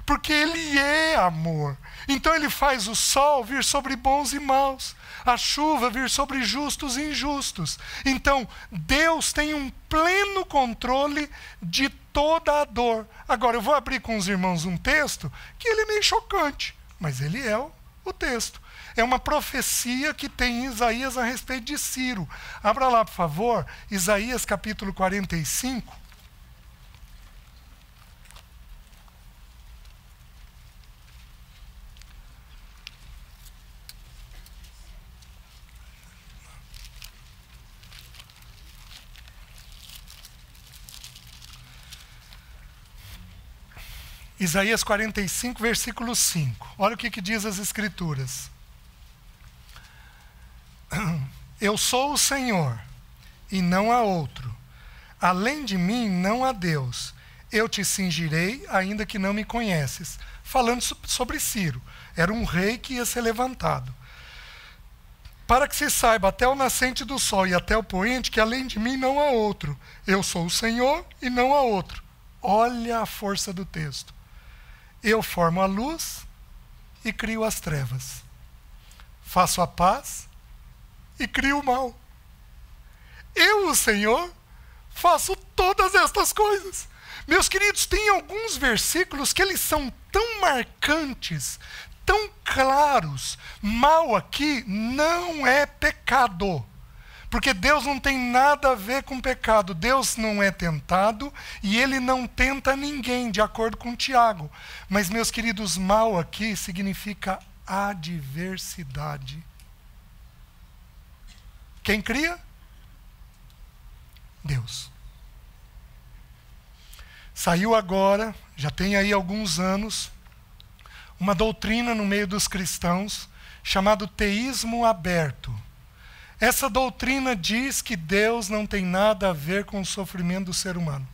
Speaker 1: porque ele é amor. Então ele faz o sol vir sobre bons e maus, a chuva vir sobre justos e injustos. Então Deus tem um pleno controle de toda a dor. Agora eu vou abrir com os irmãos um texto que ele é meio chocante, mas ele é o texto. É uma profecia que tem em Isaías a respeito de Ciro. Abra lá, por favor, Isaías capítulo 45. Isaías 45, versículo 5. Olha o que diz as Escrituras. Eu sou o Senhor, e não há outro. Além de mim não há Deus. Eu te cingirei, ainda que não me conheces. Falando sobre Ciro. Era um rei que ia ser levantado. Para que se saiba até o nascente do sol e até o poente, que além de mim não há outro. Eu sou o Senhor, e não há outro. Olha a força do texto. Eu formo a luz e crio as trevas. Faço a paz e crio o mal. Eu, o Senhor, faço todas estas coisas. Meus queridos, tem alguns versículos que eles são tão marcantes, tão claros. Mal aqui não é pecado. Porque Deus não tem nada a ver com pecado. Deus não é tentado e ele não tenta ninguém, de acordo com Tiago. Mas, meus queridos, mal aqui significa adversidade. Quem cria? Deus. Saiu agora, já tem aí alguns anos, uma doutrina no meio dos cristãos chamado teísmo aberto. Essa doutrina diz que Deus não tem nada a ver com o sofrimento do ser humano.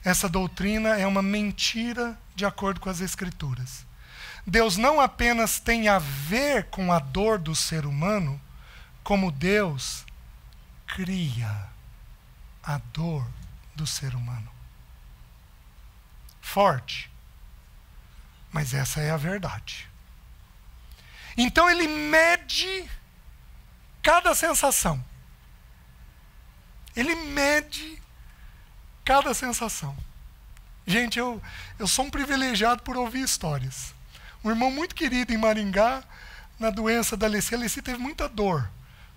Speaker 1: Essa doutrina é uma mentira de acordo com as Escrituras. Deus não apenas tem a ver com a dor do ser humano, como Deus cria a dor do ser humano. Forte, mas essa é a verdade. Então ele mede cada sensação. Ele mede cada sensação. Gente, eu sou um privilegiado por ouvir histórias. Um irmão muito querido em Maringá, na doença da Alessi. A Alessi teve muita dor,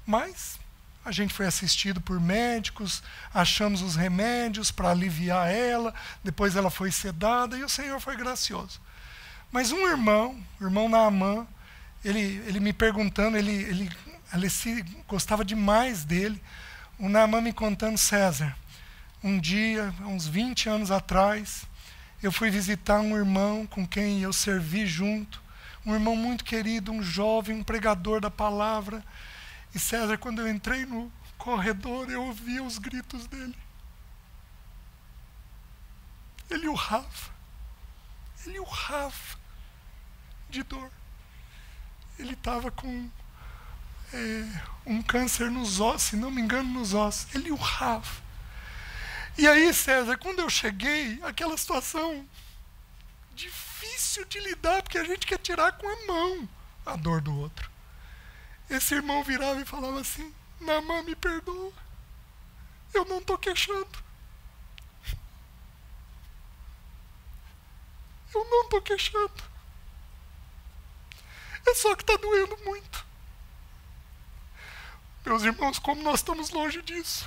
Speaker 1: mas a gente foi assistido por médicos, achamos os remédios para aliviar ela, depois ela foi sedada e o Senhor foi gracioso. Mas um irmão, o irmão Naamã, ele me perguntando, ele gostava demais dele. O Naamã me contando: César, um dia, uns 20 anos atrás, eu fui visitar um irmão com quem eu servi junto, um irmão muito querido, um jovem, um pregador da palavra. E César, quando eu entrei no corredor, eu ouvia os gritos dele. Ele urrava de dor. Ele estava com um câncer nos ossos, se não me engano, nos ossos. Ele urrava. E aí, César, quando eu cheguei, aquela situação difícil de lidar, porque a gente quer tirar com a mão a dor do outro. Esse irmão virava e falava assim: Naamã, me perdoa, eu não estou queixando. Eu não estou queixando. É só que está doendo muito. Meus irmãos, como nós estamos longe disso.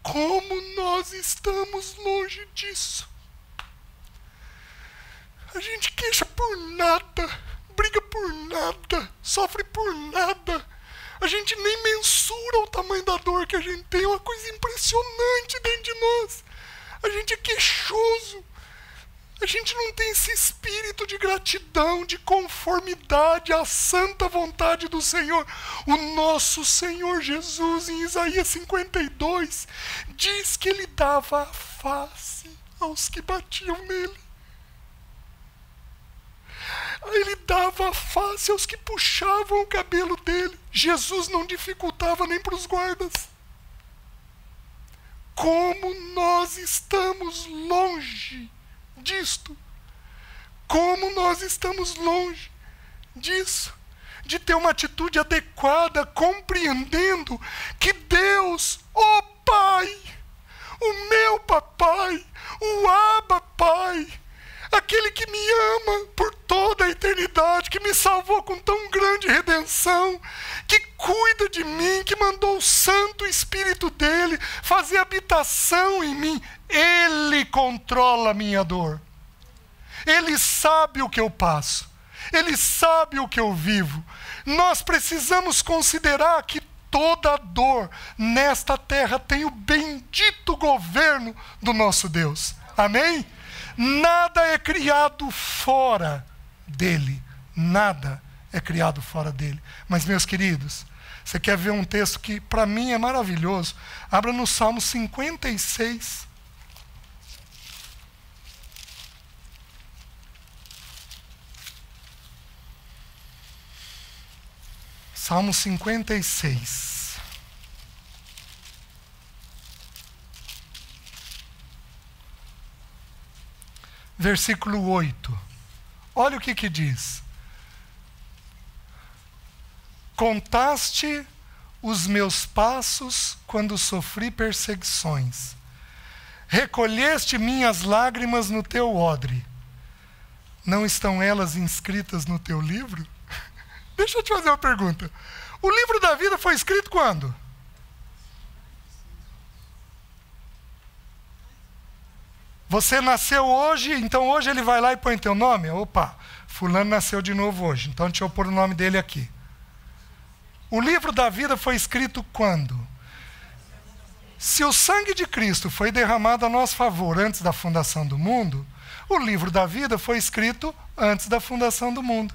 Speaker 1: Como nós estamos longe disso. A gente queixa por nada, briga por nada, sofre por nada. A gente nem mensura o tamanho da dor que a gente tem. É uma coisa impressionante dentro de nós. A gente é queixoso. A gente não tem esse espírito de gratidão, de conformidade à santa vontade do Senhor. O nosso Senhor Jesus, em Isaías 52, diz que Ele dava a face aos que batiam nele. Ele dava a face aos que puxavam o cabelo dele. Jesus não dificultava nem para os guardas. Como nós estamos longe disto. Como nós estamos longe disso. De ter uma atitude adequada, compreendendo que Deus, o Pai, o meu papai, o Abba Pai, aquele que me ama por toda a eternidade, que me salvou com tão grande redenção, que cuida de mim, que mandou o Santo Espírito dele fazer habitação em mim. Ele controla a minha dor. Ele sabe o que eu passo. Ele sabe o que eu vivo. Nós precisamos considerar que toda dor nesta terra tem o bendito governo do nosso Deus. Amém? Nada é criado fora dele. Nada é criado fora dele. Mas, meus queridos, você quer ver um texto que para mim é maravilhoso? Abra no Salmo 56. Salmo 56. Versículo 8. Olha o que diz. Contaste os meus passos quando sofri perseguições. Recolheste minhas lágrimas no teu odre. Não estão elas inscritas no teu livro? Deixa eu te fazer uma pergunta. O livro da vida foi escrito quando? Você nasceu hoje, então hoje ele vai lá e põe teu nome? Opa, fulano nasceu de novo hoje, então deixa eu pôr o nome dele aqui. O livro da vida foi escrito quando? Se o sangue de Cristo foi derramado a nosso favor antes da fundação do mundo, o livro da vida foi escrito antes da fundação do mundo.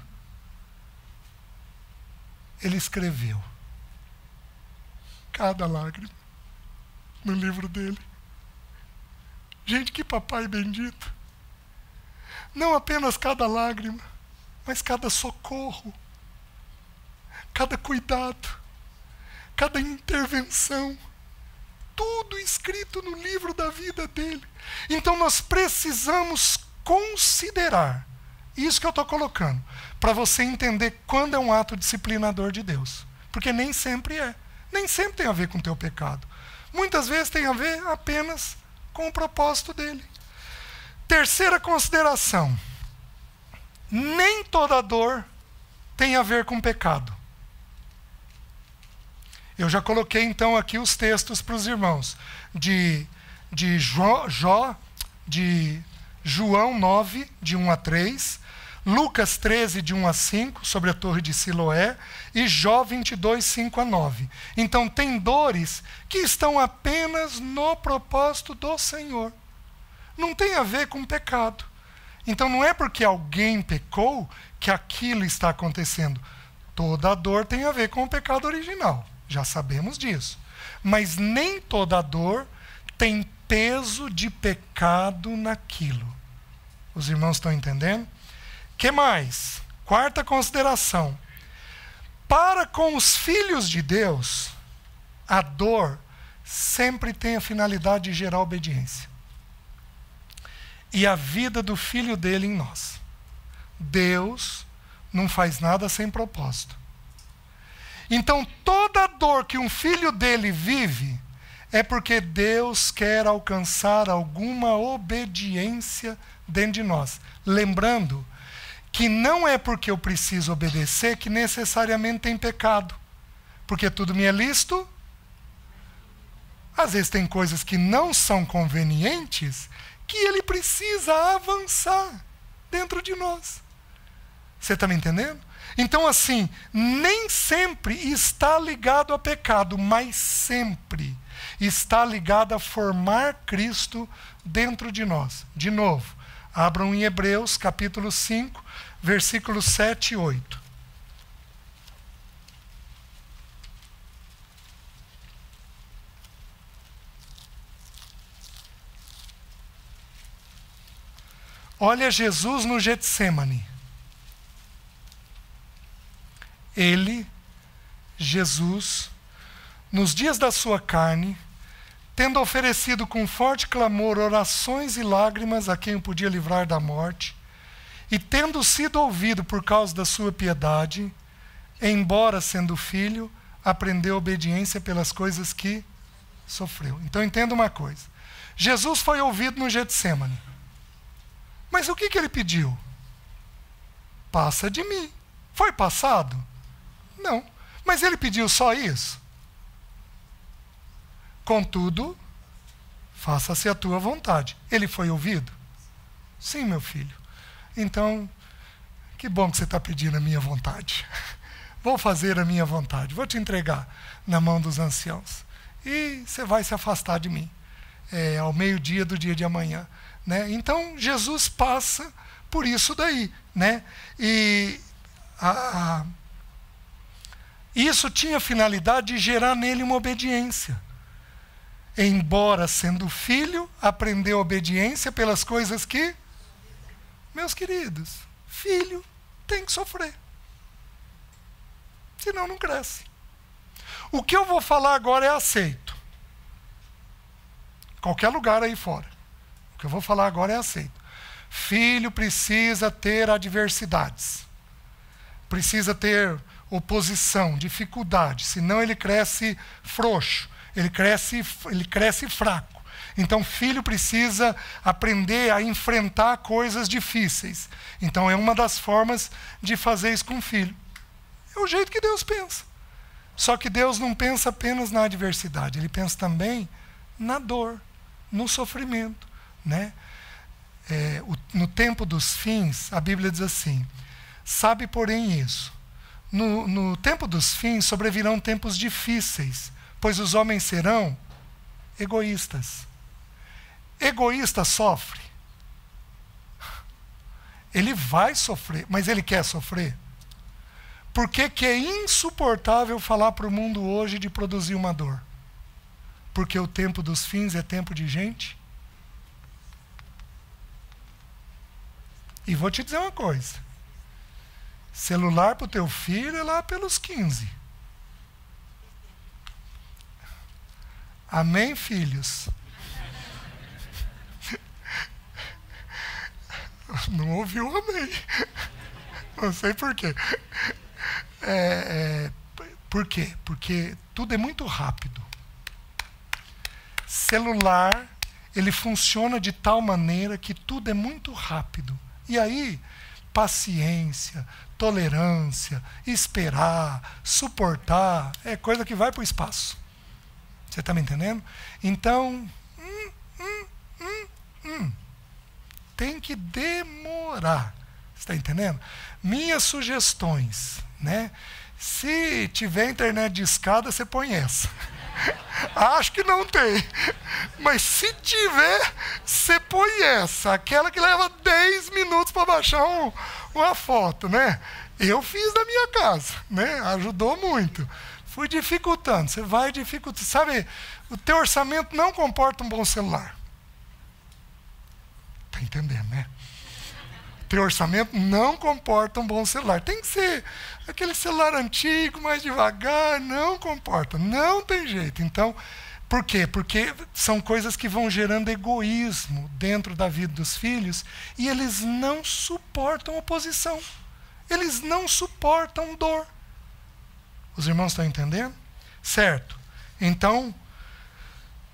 Speaker 1: Ele escreveu cada lágrima no livro dele. Gente, que papai bendito. Não apenas cada lágrima, mas cada socorro, cada cuidado, cada intervenção. Tudo escrito no livro da vida dele. Então nós precisamos considerar isso que eu estou colocando, para você entender quando é um ato disciplinador de Deus. Porque nem sempre é. Nem sempre tem a ver com o teu pecado. Muitas vezes tem a ver apenas com o propósito dele. Terceira consideração. Nem toda dor tem a ver com pecado. Eu já coloquei então aqui os textos para os irmãos. De João 9, de 1 a 3, Lucas 13, de 1 a 5, sobre a torre de Siloé, e Jó 22, 5 a 9. Então, tem dores que estão apenas no propósito do Senhor. Não tem a ver com pecado. Então, não é porque alguém pecou que aquilo está acontecendo. Toda dor tem a ver com o pecado original. Já sabemos disso. Mas nem toda dor tem peso de pecado naquilo. Os irmãos estão entendendo? Que mais? Quarta consideração. Para com os filhos de Deus, a dor sempre tem a finalidade de gerar obediência. E a vida do Filho dele em nós. Deus não faz nada sem propósito. Então, toda dor que um filho dele vive é porque Deus quer alcançar alguma obediência dentro de nós. Lembrando que não é porque eu preciso obedecer que necessariamente tem pecado. Porque tudo me é lícito. Às vezes tem coisas que não são convenientes que ele precisa avançar dentro de nós. Você está me entendendo? Então, assim, nem sempre está ligado a pecado, mas sempre está ligado a formar Cristo dentro de nós. De novo, abram em Hebreus, capítulo 5, versículos 7 e 8. Olha Jesus no Getsêmani. Ele, Jesus, nos dias da sua carne, tendo oferecido com forte clamor orações e lágrimas a quem o podia livrar da morte, e tendo sido ouvido por causa da sua piedade, embora sendo filho, aprendeu obediência pelas coisas que sofreu. Então entenda uma coisa. Jesus foi ouvido no Getsêmani. Mas o que ele pediu? Passa de mim. Foi passado? Não. Mas ele pediu só isso? Contudo, faça-se a tua vontade. Ele foi ouvido? Sim, meu filho. Então, que bom que você está pedindo a minha vontade. Vou fazer a minha vontade. Vou te entregar na mão dos anciãos. E você vai se afastar de mim. Ao meio-dia do dia de amanhã. Né? Então, Jesus passa por isso daí. Né? E isso tinha a finalidade de gerar nele uma obediência. Embora sendo filho, aprendeu obediência pelas coisas que... Meus queridos, filho tem que sofrer. Senão não cresce. O que eu vou falar agora é aceito. Qualquer lugar aí fora. O que eu vou falar agora é aceito. Filho precisa ter adversidades. Precisa ter oposição, dificuldade. Senão ele cresce frouxo. Ele cresce fraco. Então, filho precisa aprender a enfrentar coisas difíceis. Então, é uma das formas de fazer isso com o filho. É o jeito que Deus pensa. Só que Deus não pensa apenas na adversidade. Ele pensa também na dor, no sofrimento. Né? No tempo dos fins, a Bíblia diz assim, sabe, porém, isso. No tempo dos fins sobrevirão tempos difíceis, pois os homens serão egoístas. Egoísta sofre. Ele vai sofrer, mas ele quer sofrer. Por que é insuportável falar para o mundo hoje de produzir uma dor? Porque o tempo dos fins é tempo de gente. E vou te dizer uma coisa. Celular para o teu filho é lá pelos 15. Amém, filhos? Não ouviu amém. Não sei por quê. Por quê? Porque tudo é muito rápido. Celular, ele funciona de tal maneira que tudo é muito rápido. E aí, paciência, tolerância, esperar, suportar, é coisa que vai para o espaço. Você está me entendendo? Então, tem que demorar. Você está entendendo? Minhas sugestões, né? Se tiver internet de escada, você põe essa. Acho que não tem. Mas se tiver, você põe essa. Aquela que leva 10 minutos para baixar uma foto, né? Eu fiz da minha casa, né? Ajudou muito. Fui dificultando. Você vai dificultando. Sabe, o teu orçamento não comporta um bom celular. Está entendendo, né? Teu orçamento não comporta um bom celular. Tem que ser aquele celular antigo, mais devagar, não comporta. Não tem jeito. Então, por quê? Porque são coisas que vão gerando egoísmo dentro da vida dos filhos e eles não suportam oposição. Eles não suportam dor. Os irmãos estão entendendo? Certo. Então,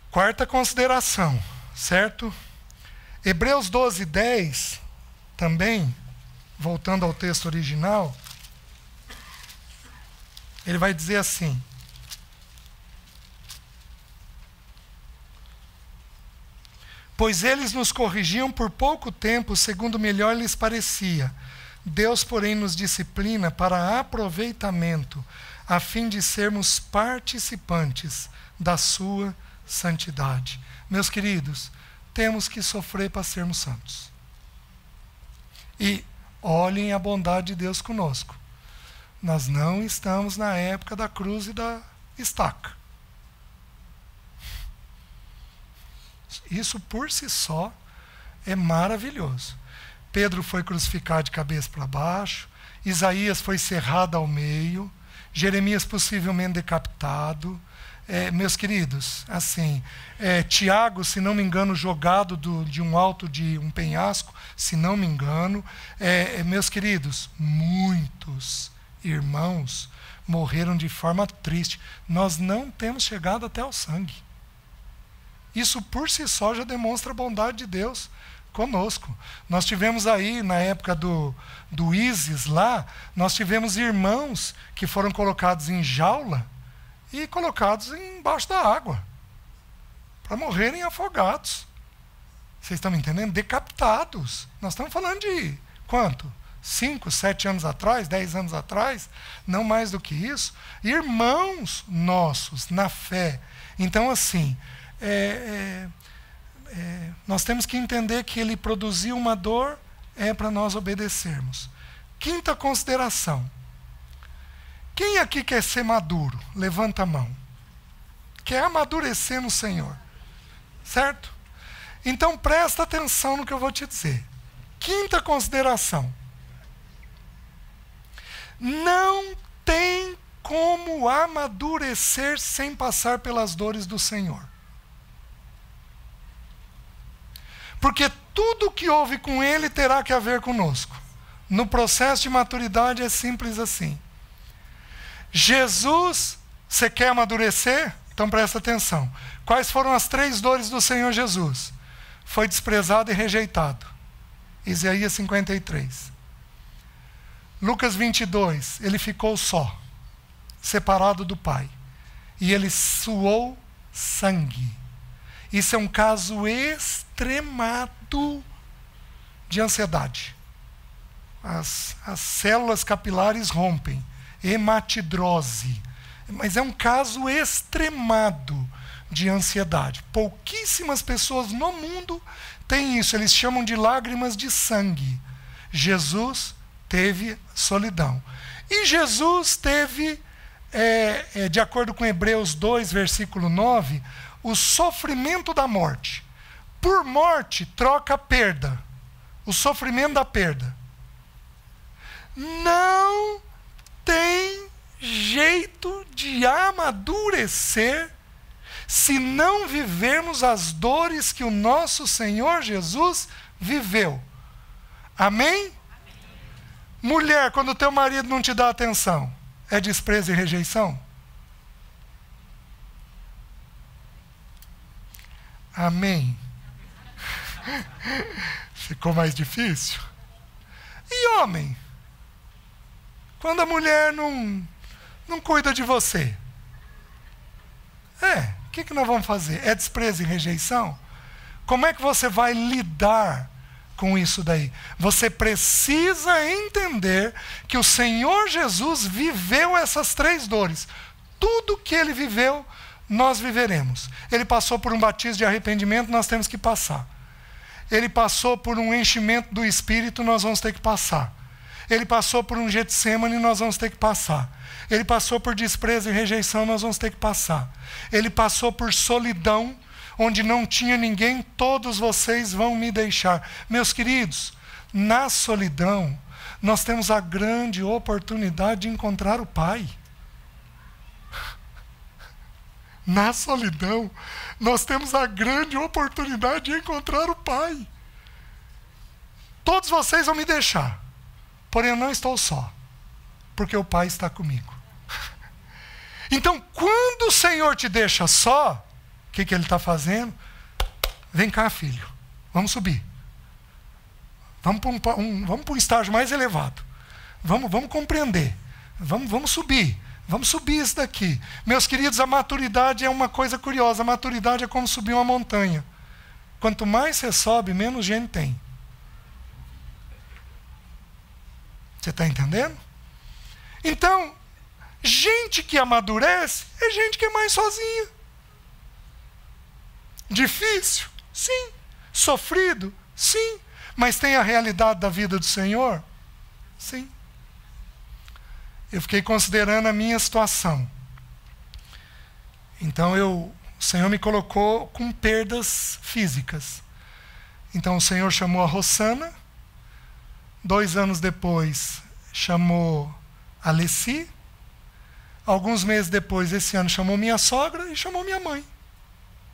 Speaker 1: quarta consideração, certo? Hebreus 12:10, também, voltando ao texto original, ele vai dizer assim: pois eles nos corrigiam por pouco tempo, segundo melhor lhes parecia. Deus, porém, nos disciplina para aproveitamento, a fim de sermos participantes da sua santidade. Meus queridos, temos que sofrer para sermos santos. E olhem a bondade de Deus conosco. Nós não estamos na época da cruz e da estaca. Isso por si só é maravilhoso. Pedro foi crucificado de cabeça para baixo, Isaías foi cerrado ao meio, Jeremias possivelmente decapitado. Meus queridos, assim, Tiago, se não me engano, jogado de um alto de um penhasco, se não me engano. Meus queridos, muitos irmãos morreram de forma triste. Nós não temos chegado até o sangue. Isso por si só já demonstra a bondade de Deus conosco. Nós tivemos aí, na época do ISIS lá, nós tivemos irmãos que foram colocados em jaula e colocados embaixo da água para morrerem afogados. Vocês estão me entendendo? Decapitados. Nós estamos falando de quanto? 5, 7 anos atrás, 10 anos atrás, não mais do que isso. Irmãos nossos na fé. Então, assim, nós temos que entender que ele produziu uma dor, para nós obedecermos. Quinta consideração. Quem aqui quer ser maduro? Levanta a mão. Quer amadurecer no Senhor. Certo? Então presta atenção no que eu vou te dizer. Quinta consideração. Não tem como amadurecer sem passar pelas dores do Senhor. Porque tudo que houve com Ele terá que haver conosco. No processo de maturidade é simples assim. Jesus, você quer amadurecer? Então presta atenção. Quais foram as 3 dores do Senhor Jesus? Foi desprezado e rejeitado. Isaías 53. Lucas 22, ele ficou só, separado do Pai. E ele suou sangue. Isso é um caso extremado de ansiedade. As células capilares rompem. Hematidrose. Mas é um caso extremado de ansiedade. Pouquíssimas pessoas no mundo têm isso. Eles chamam de lágrimas de sangue. Jesus teve solidão. E Jesus teve, de acordo com Hebreus 2, versículo 9, o sofrimento da morte. Por morte, troca perda. O sofrimento da perda. Não tem jeito de amadurecer se não vivermos as dores que o nosso Senhor Jesus viveu. Amém? Mulher, quando o teu marido não te dá atenção, é desprezo e rejeição? Amém? Ficou mais difícil? E homem? Quando a mulher não cuida de você? O que nós vamos fazer? É desprezo e rejeição? Como é que você vai lidar com isso daí. Você precisa entender que o Senhor Jesus viveu essas 3 dores. Tudo que ele viveu, nós viveremos. Ele passou por um batismo de arrependimento, nós temos que passar. Ele passou por um enchimento do Espírito, nós vamos ter que passar. Ele passou por um Getsêmani, nós vamos ter que passar. Ele passou por desprezo e rejeição, nós vamos ter que passar. Ele passou por solidão, onde não tinha ninguém, todos vocês vão me deixar. Meus queridos, na solidão, nós temos a grande oportunidade de encontrar o Pai. Na solidão, nós temos a grande oportunidade de encontrar o Pai. Todos vocês vão me deixar, porém eu não estou só, porque o Pai está comigo. Então, quando o Senhor te deixa só, o que Ele está fazendo? Vem cá, filho, vamos subir. Vamos para um estágio mais elevado. Vamos compreender. Vamos subir. Vamos subir isso daqui. Meus queridos, a maturidade é uma coisa curiosa. A maturidade é como subir uma montanha. Quanto mais você sobe, menos gente tem. Você está entendendo? Então, gente que amadurece é gente que é mais sozinha. Difícil? Sim. Sofrido? Sim. Mas tem a realidade da vida do Senhor? Sim. Eu fiquei considerando a minha situação. Então, o Senhor me colocou com perdas físicas. Então, o Senhor chamou a Rossana. 2 anos depois, chamou a Leci. Alguns meses depois, esse ano, chamou minha sogra e chamou minha mãe.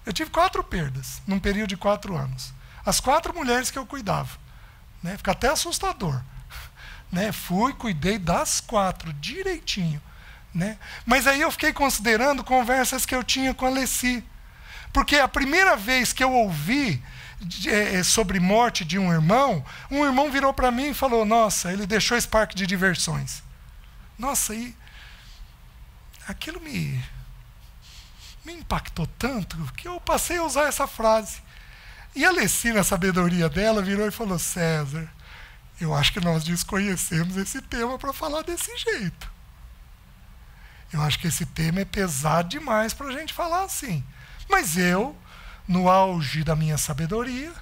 Speaker 1: Eu tive 4 perdas, num período de 4 anos. As 4 mulheres que eu cuidava. Né? Fica até assustador. Né? Fui, cuidei das 4, direitinho. Né? Mas aí eu fiquei considerando conversas que eu tinha com a Leci. Porque a primeira vez que eu ouvi sobre morte de um irmão virou para mim e falou, nossa, ele deixou esse parque de diversões. Nossa, e aquilo me impactou tanto que eu passei a usar essa frase. E a Leci, na sabedoria dela, virou e falou, César, eu acho que nós desconhecemos esse tema para falar desse jeito. Eu acho que esse tema é pesado demais para a gente falar assim. Mas eu, no auge da minha sabedoria,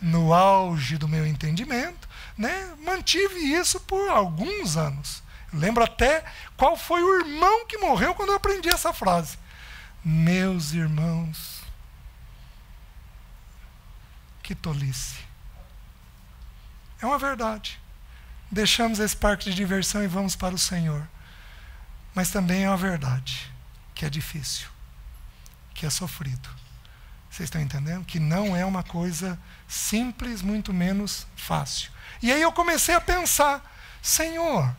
Speaker 1: no auge do meu entendimento, né, mantive isso por alguns anos. Eu lembro até qual foi o irmão que morreu quando eu aprendi essa frase. Meus irmãos, que tolice. É uma verdade. Deixamos esse parque de diversão e vamos para o Senhor. Mas também é uma verdade que é difícil, que é sofrido. Vocês estão entendendo? Que não é uma coisa simples, muito menos fácil. E aí eu comecei a pensar, Senhor,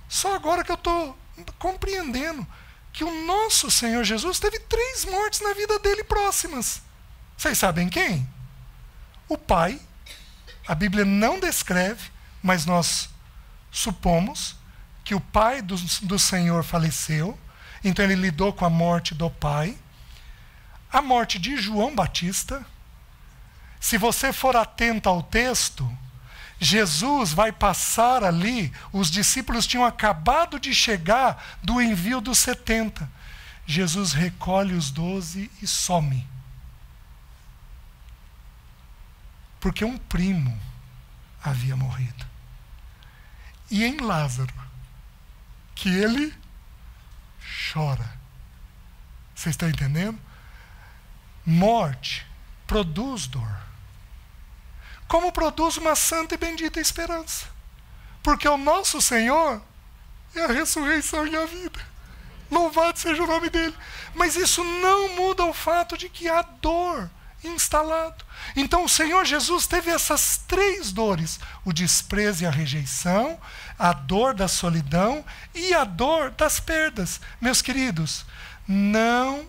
Speaker 1: só agora que eu estou compreendendo que o nosso Senhor Jesus teve 3 mortes na vida dele próximas. Vocês sabem quem? O Pai. A Bíblia não descreve, mas nós supomos que o pai do Senhor faleceu, então ele lidou com a morte do pai. A morte de João Batista. Se você for atento ao texto, Jesus vai passar ali, os discípulos tinham acabado de chegar do envio dos 70. Jesus recolhe os 12 e some. Porque um primo havia morrido. E em Lázaro, que ele chora. Vocês estão entendendo? Morte produz dor. Como produz uma santa e bendita esperança. Porque o nosso Senhor é a ressurreição e a vida. Louvado seja o nome dele. Mas isso não muda o fato de que há dor instalado. Então o Senhor Jesus teve essas 3 dores: o desprezo e a rejeição, a dor da solidão e a dor das perdas. Meus queridos, não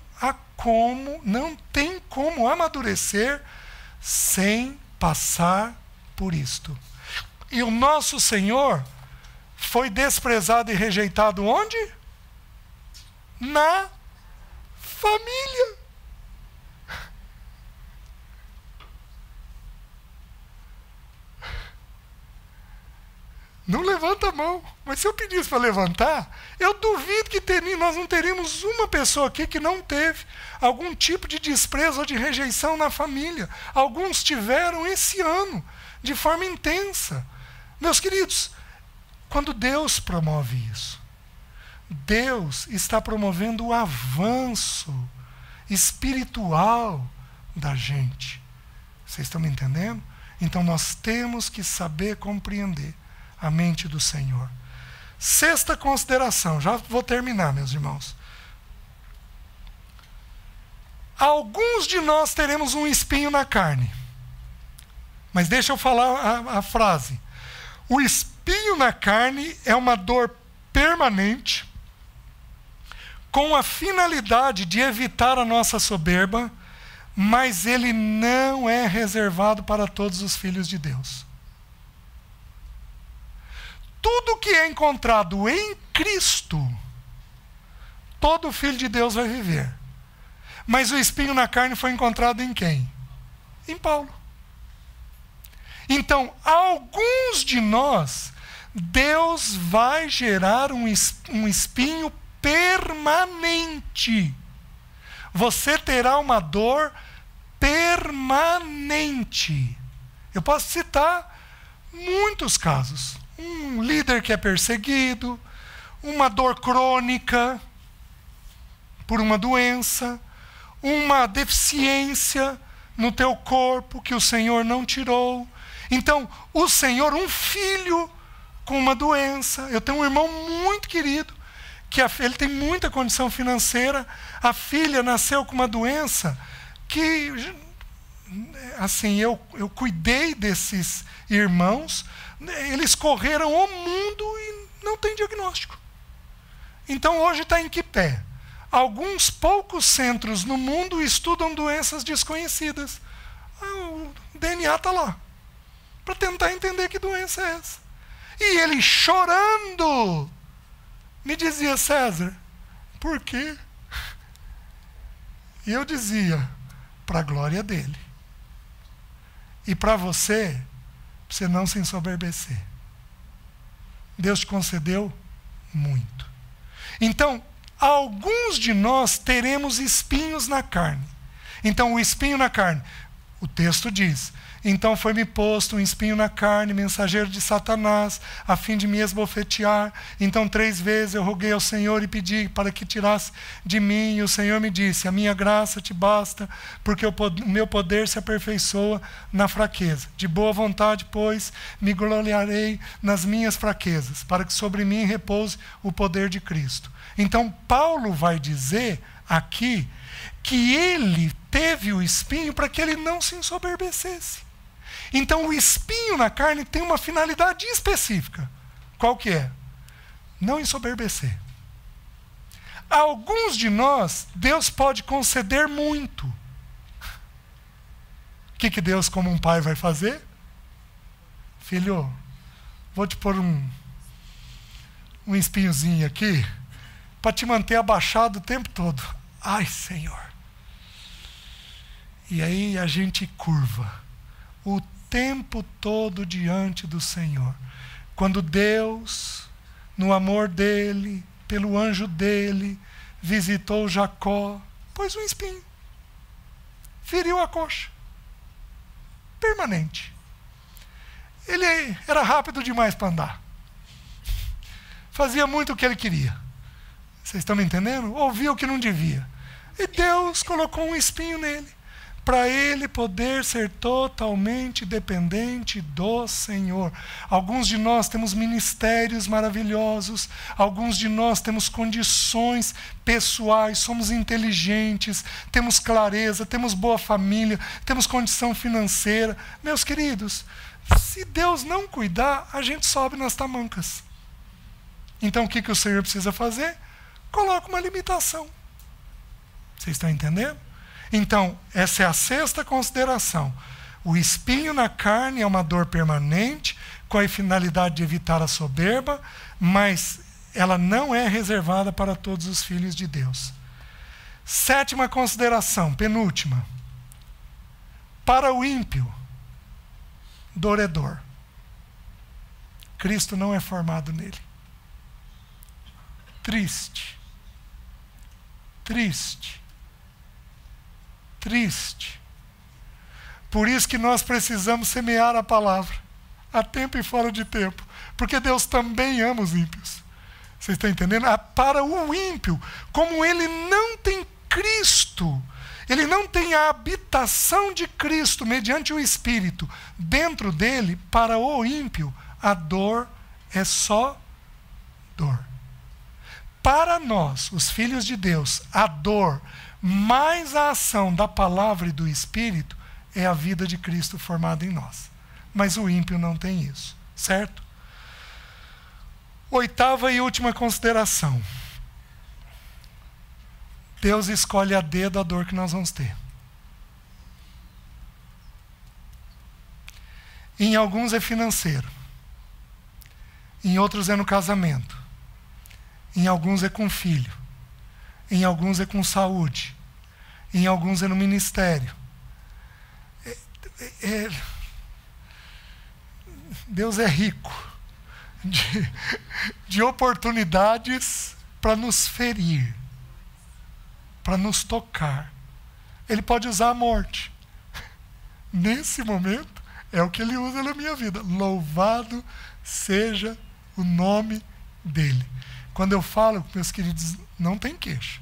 Speaker 1: tem como amadurecer sem passar por isto. E o nosso Senhor foi desprezado e rejeitado onde? Na família. Não levanta a mão. Mas se eu pedisse para levantar, eu duvido que nós não teríamos uma pessoa aqui que não teve algum tipo de desprezo ou de rejeição na família. Alguns tiveram esse ano, de forma intensa. Meus queridos, quando Deus promove isso, Deus está promovendo o avanço espiritual da gente. Vocês estão me entendendo? Então nós temos que saber compreender a mente do Senhor. Sexta consideração, já vou terminar, meus irmãos. Alguns de nós teremos um espinho na carne. Mas deixa eu falar a frase. O espinho na carne é uma dor permanente, com a finalidade de evitar a nossa soberba, mas ele não é reservado para todos os filhos de Deus. Tudo que é encontrado em Cristo, todo filho de Deus vai viver. Mas o espinho na carne foi encontrado em quem? Em Paulo. Então, alguns de nós, Deus vai gerar um espinho permanente. Você terá uma dor permanente. Eu posso citar muitos casos. Um líder que é perseguido, uma dor crônica por uma doença, uma deficiência no teu corpo que o Senhor não tirou. Então, o Senhor, um filho com uma doença. Eu tenho um irmão muito querido, que ele tem muita condição financeira. A filha nasceu com uma doença que, assim, eu cuidei desses irmãos. Eles correram o mundo e não tem diagnóstico. Então, hoje está em que pé? Alguns poucos centros no mundo estudam doenças desconhecidas. O DNA está lá, para tentar entender que doença é essa. E ele chorando me dizia: César, por quê? E eu dizia: para a glória dele. E para você não se ensoberbecer. Deus te concedeu muito. Então, alguns de nós teremos espinhos na carne. Então, o espinho na carne, o texto diz: então foi-me posto um espinho na carne, mensageiro de Satanás, a fim de me esbofetear. Então 3 vezes eu roguei ao Senhor e pedi para que tirasse de mim. E o Senhor me disse: a minha graça te basta, porque o meu poder se aperfeiçoa na fraqueza. De boa vontade, pois, me gloriarei nas minhas fraquezas, para que sobre mim repouse o poder de Cristo. Então Paulo vai dizer aqui que ele teve o espinho para que ele não se ensoberbecesse. Então o espinho na carne tem uma finalidade específica. Qual que é? Não ensoberbecer. A alguns de nós, Deus pode conceder muito. O que Deus, como um pai, vai fazer? Filho, vou te pôr um espinhozinho aqui, para te manter abaixado o tempo todo. Ai, Senhor. E aí a gente curva o tempo todo diante do Senhor. Quando Deus, no amor dele, pelo anjo dele, visitou Jacó, pôs um espinho, feriu a coxa, permanente. Ele era rápido demais para andar, fazia muito o que ele queria. Vocês estão me entendendo? Ouvia o que não devia. E Deus colocou um espinho nele, para ele poder ser totalmente dependente do Senhor. Alguns de nós temos ministérios maravilhosos, alguns de nós temos condições pessoais, somos inteligentes, temos clareza, temos boa família, temos condição financeira. Meus queridos, se Deus não cuidar, a gente sobe nas tamancas. Então o que o Senhor precisa fazer? Coloca uma limitação. Vocês estão entendendo? Então, essa é a sexta consideração. O espinho na carne é uma dor permanente, com a finalidade de evitar a soberba, mas ela não é reservada para todos os filhos de Deus. Sétima consideração, penúltima. Para o ímpio, dor é dor. Cristo não é formado nele. Triste. Triste. Triste. Por isso que nós precisamos semear a palavra, a tempo e fora de tempo, porque Deus também ama os ímpios. Vocês estão entendendo? Para o ímpio, como ele não tem Cristo, ele não tem a habitação de Cristo mediante o Espírito dentro dele, para o ímpio, a dor é só dor. Para nós, os filhos de Deus, a dor mais a ação da palavra e do Espírito é a vida de Cristo formada em nós. Mas o ímpio não tem isso, certo? Oitava e última consideração. Deus escolhe a dedo a dor que nós vamos ter. Em alguns é financeiro. Em outros é no casamento. Em alguns é com filho. Em alguns é com saúde. Em alguns é no ministério. Deus é rico de oportunidades para nos ferir, para nos tocar. Ele pode usar a morte. Nesse momento, é o que ele usa na minha vida. Louvado seja o nome dele. Quando eu falo, meus queridos, não tem queixa.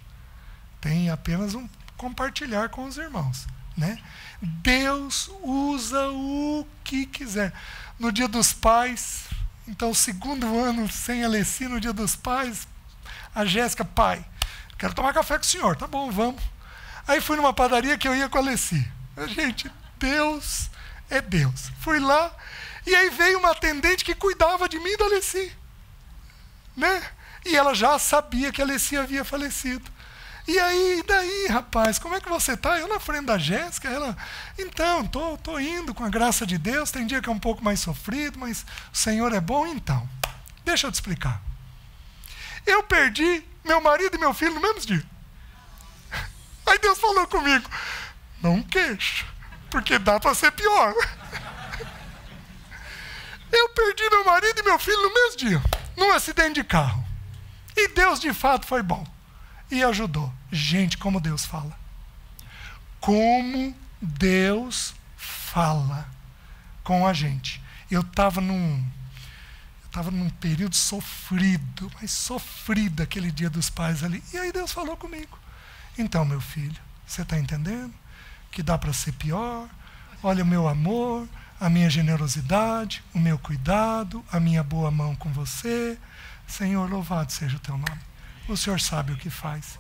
Speaker 1: Tem apenas um compartilhar com os irmãos, né? Deus usa o que quiser. No Dia dos Pais, então, segundo ano sem a Leci, no Dia dos Pais, a Jéssica, pai, quero tomar café com o senhor. Tá bom, vamos. Aí fui numa padaria que eu ia com a Leci. Gente, Deus é Deus. Fui lá, e aí veio uma atendente que cuidava de mim e da Leci, né? E ela já sabia que a Leci havia falecido. E aí, daí, rapaz, como é que você está? Eu na frente da Jéssica, ela... Então, tô indo com a graça de Deus, tem dia que é um pouco mais sofrido, mas o Senhor é bom, então. Deixa eu te explicar. Eu perdi meu marido e meu filho no mesmo dia. Aí Deus falou comigo, não queixa, porque dá para ser pior. Eu perdi meu marido e meu filho no mesmo dia, num acidente de carro. E Deus, de fato, foi bom. E ajudou. Gente, como Deus fala. Como Deus fala com a gente. Eu estava num período sofrido, mas sofrido aquele Dia dos Pais ali. E aí Deus falou comigo. Então, meu filho, você está entendendo? Que dá para ser pior. Olha o meu amor, a minha generosidade, o meu cuidado, a minha boa mão com você. Senhor, louvado seja o teu nome. O Senhor sabe o que faz.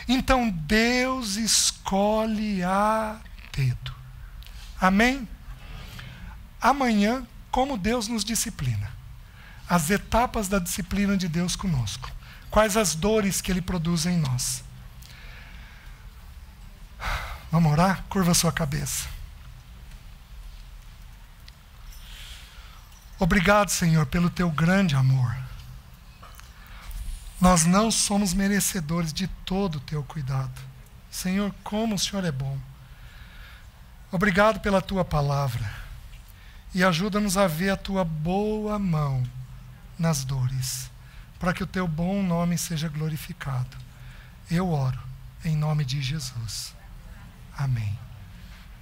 Speaker 1: Então, Deus escolhe a dedo. Amém? Amanhã, como Deus nos disciplina. As etapas da disciplina de Deus conosco. Quais as dores que Ele produz em nós. Vamos orar? Curva sua cabeça. Obrigado, Senhor, pelo teu grande amor. Nós não somos merecedores de todo o teu cuidado. Senhor, como o Senhor é bom. Obrigado pela tua palavra. E ajuda-nos a ver a tua boa mão nas dores, para que o teu bom nome seja glorificado. Eu oro em nome de Jesus. Amém.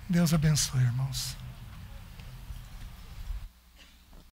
Speaker 1: Deus abençoe, irmãos.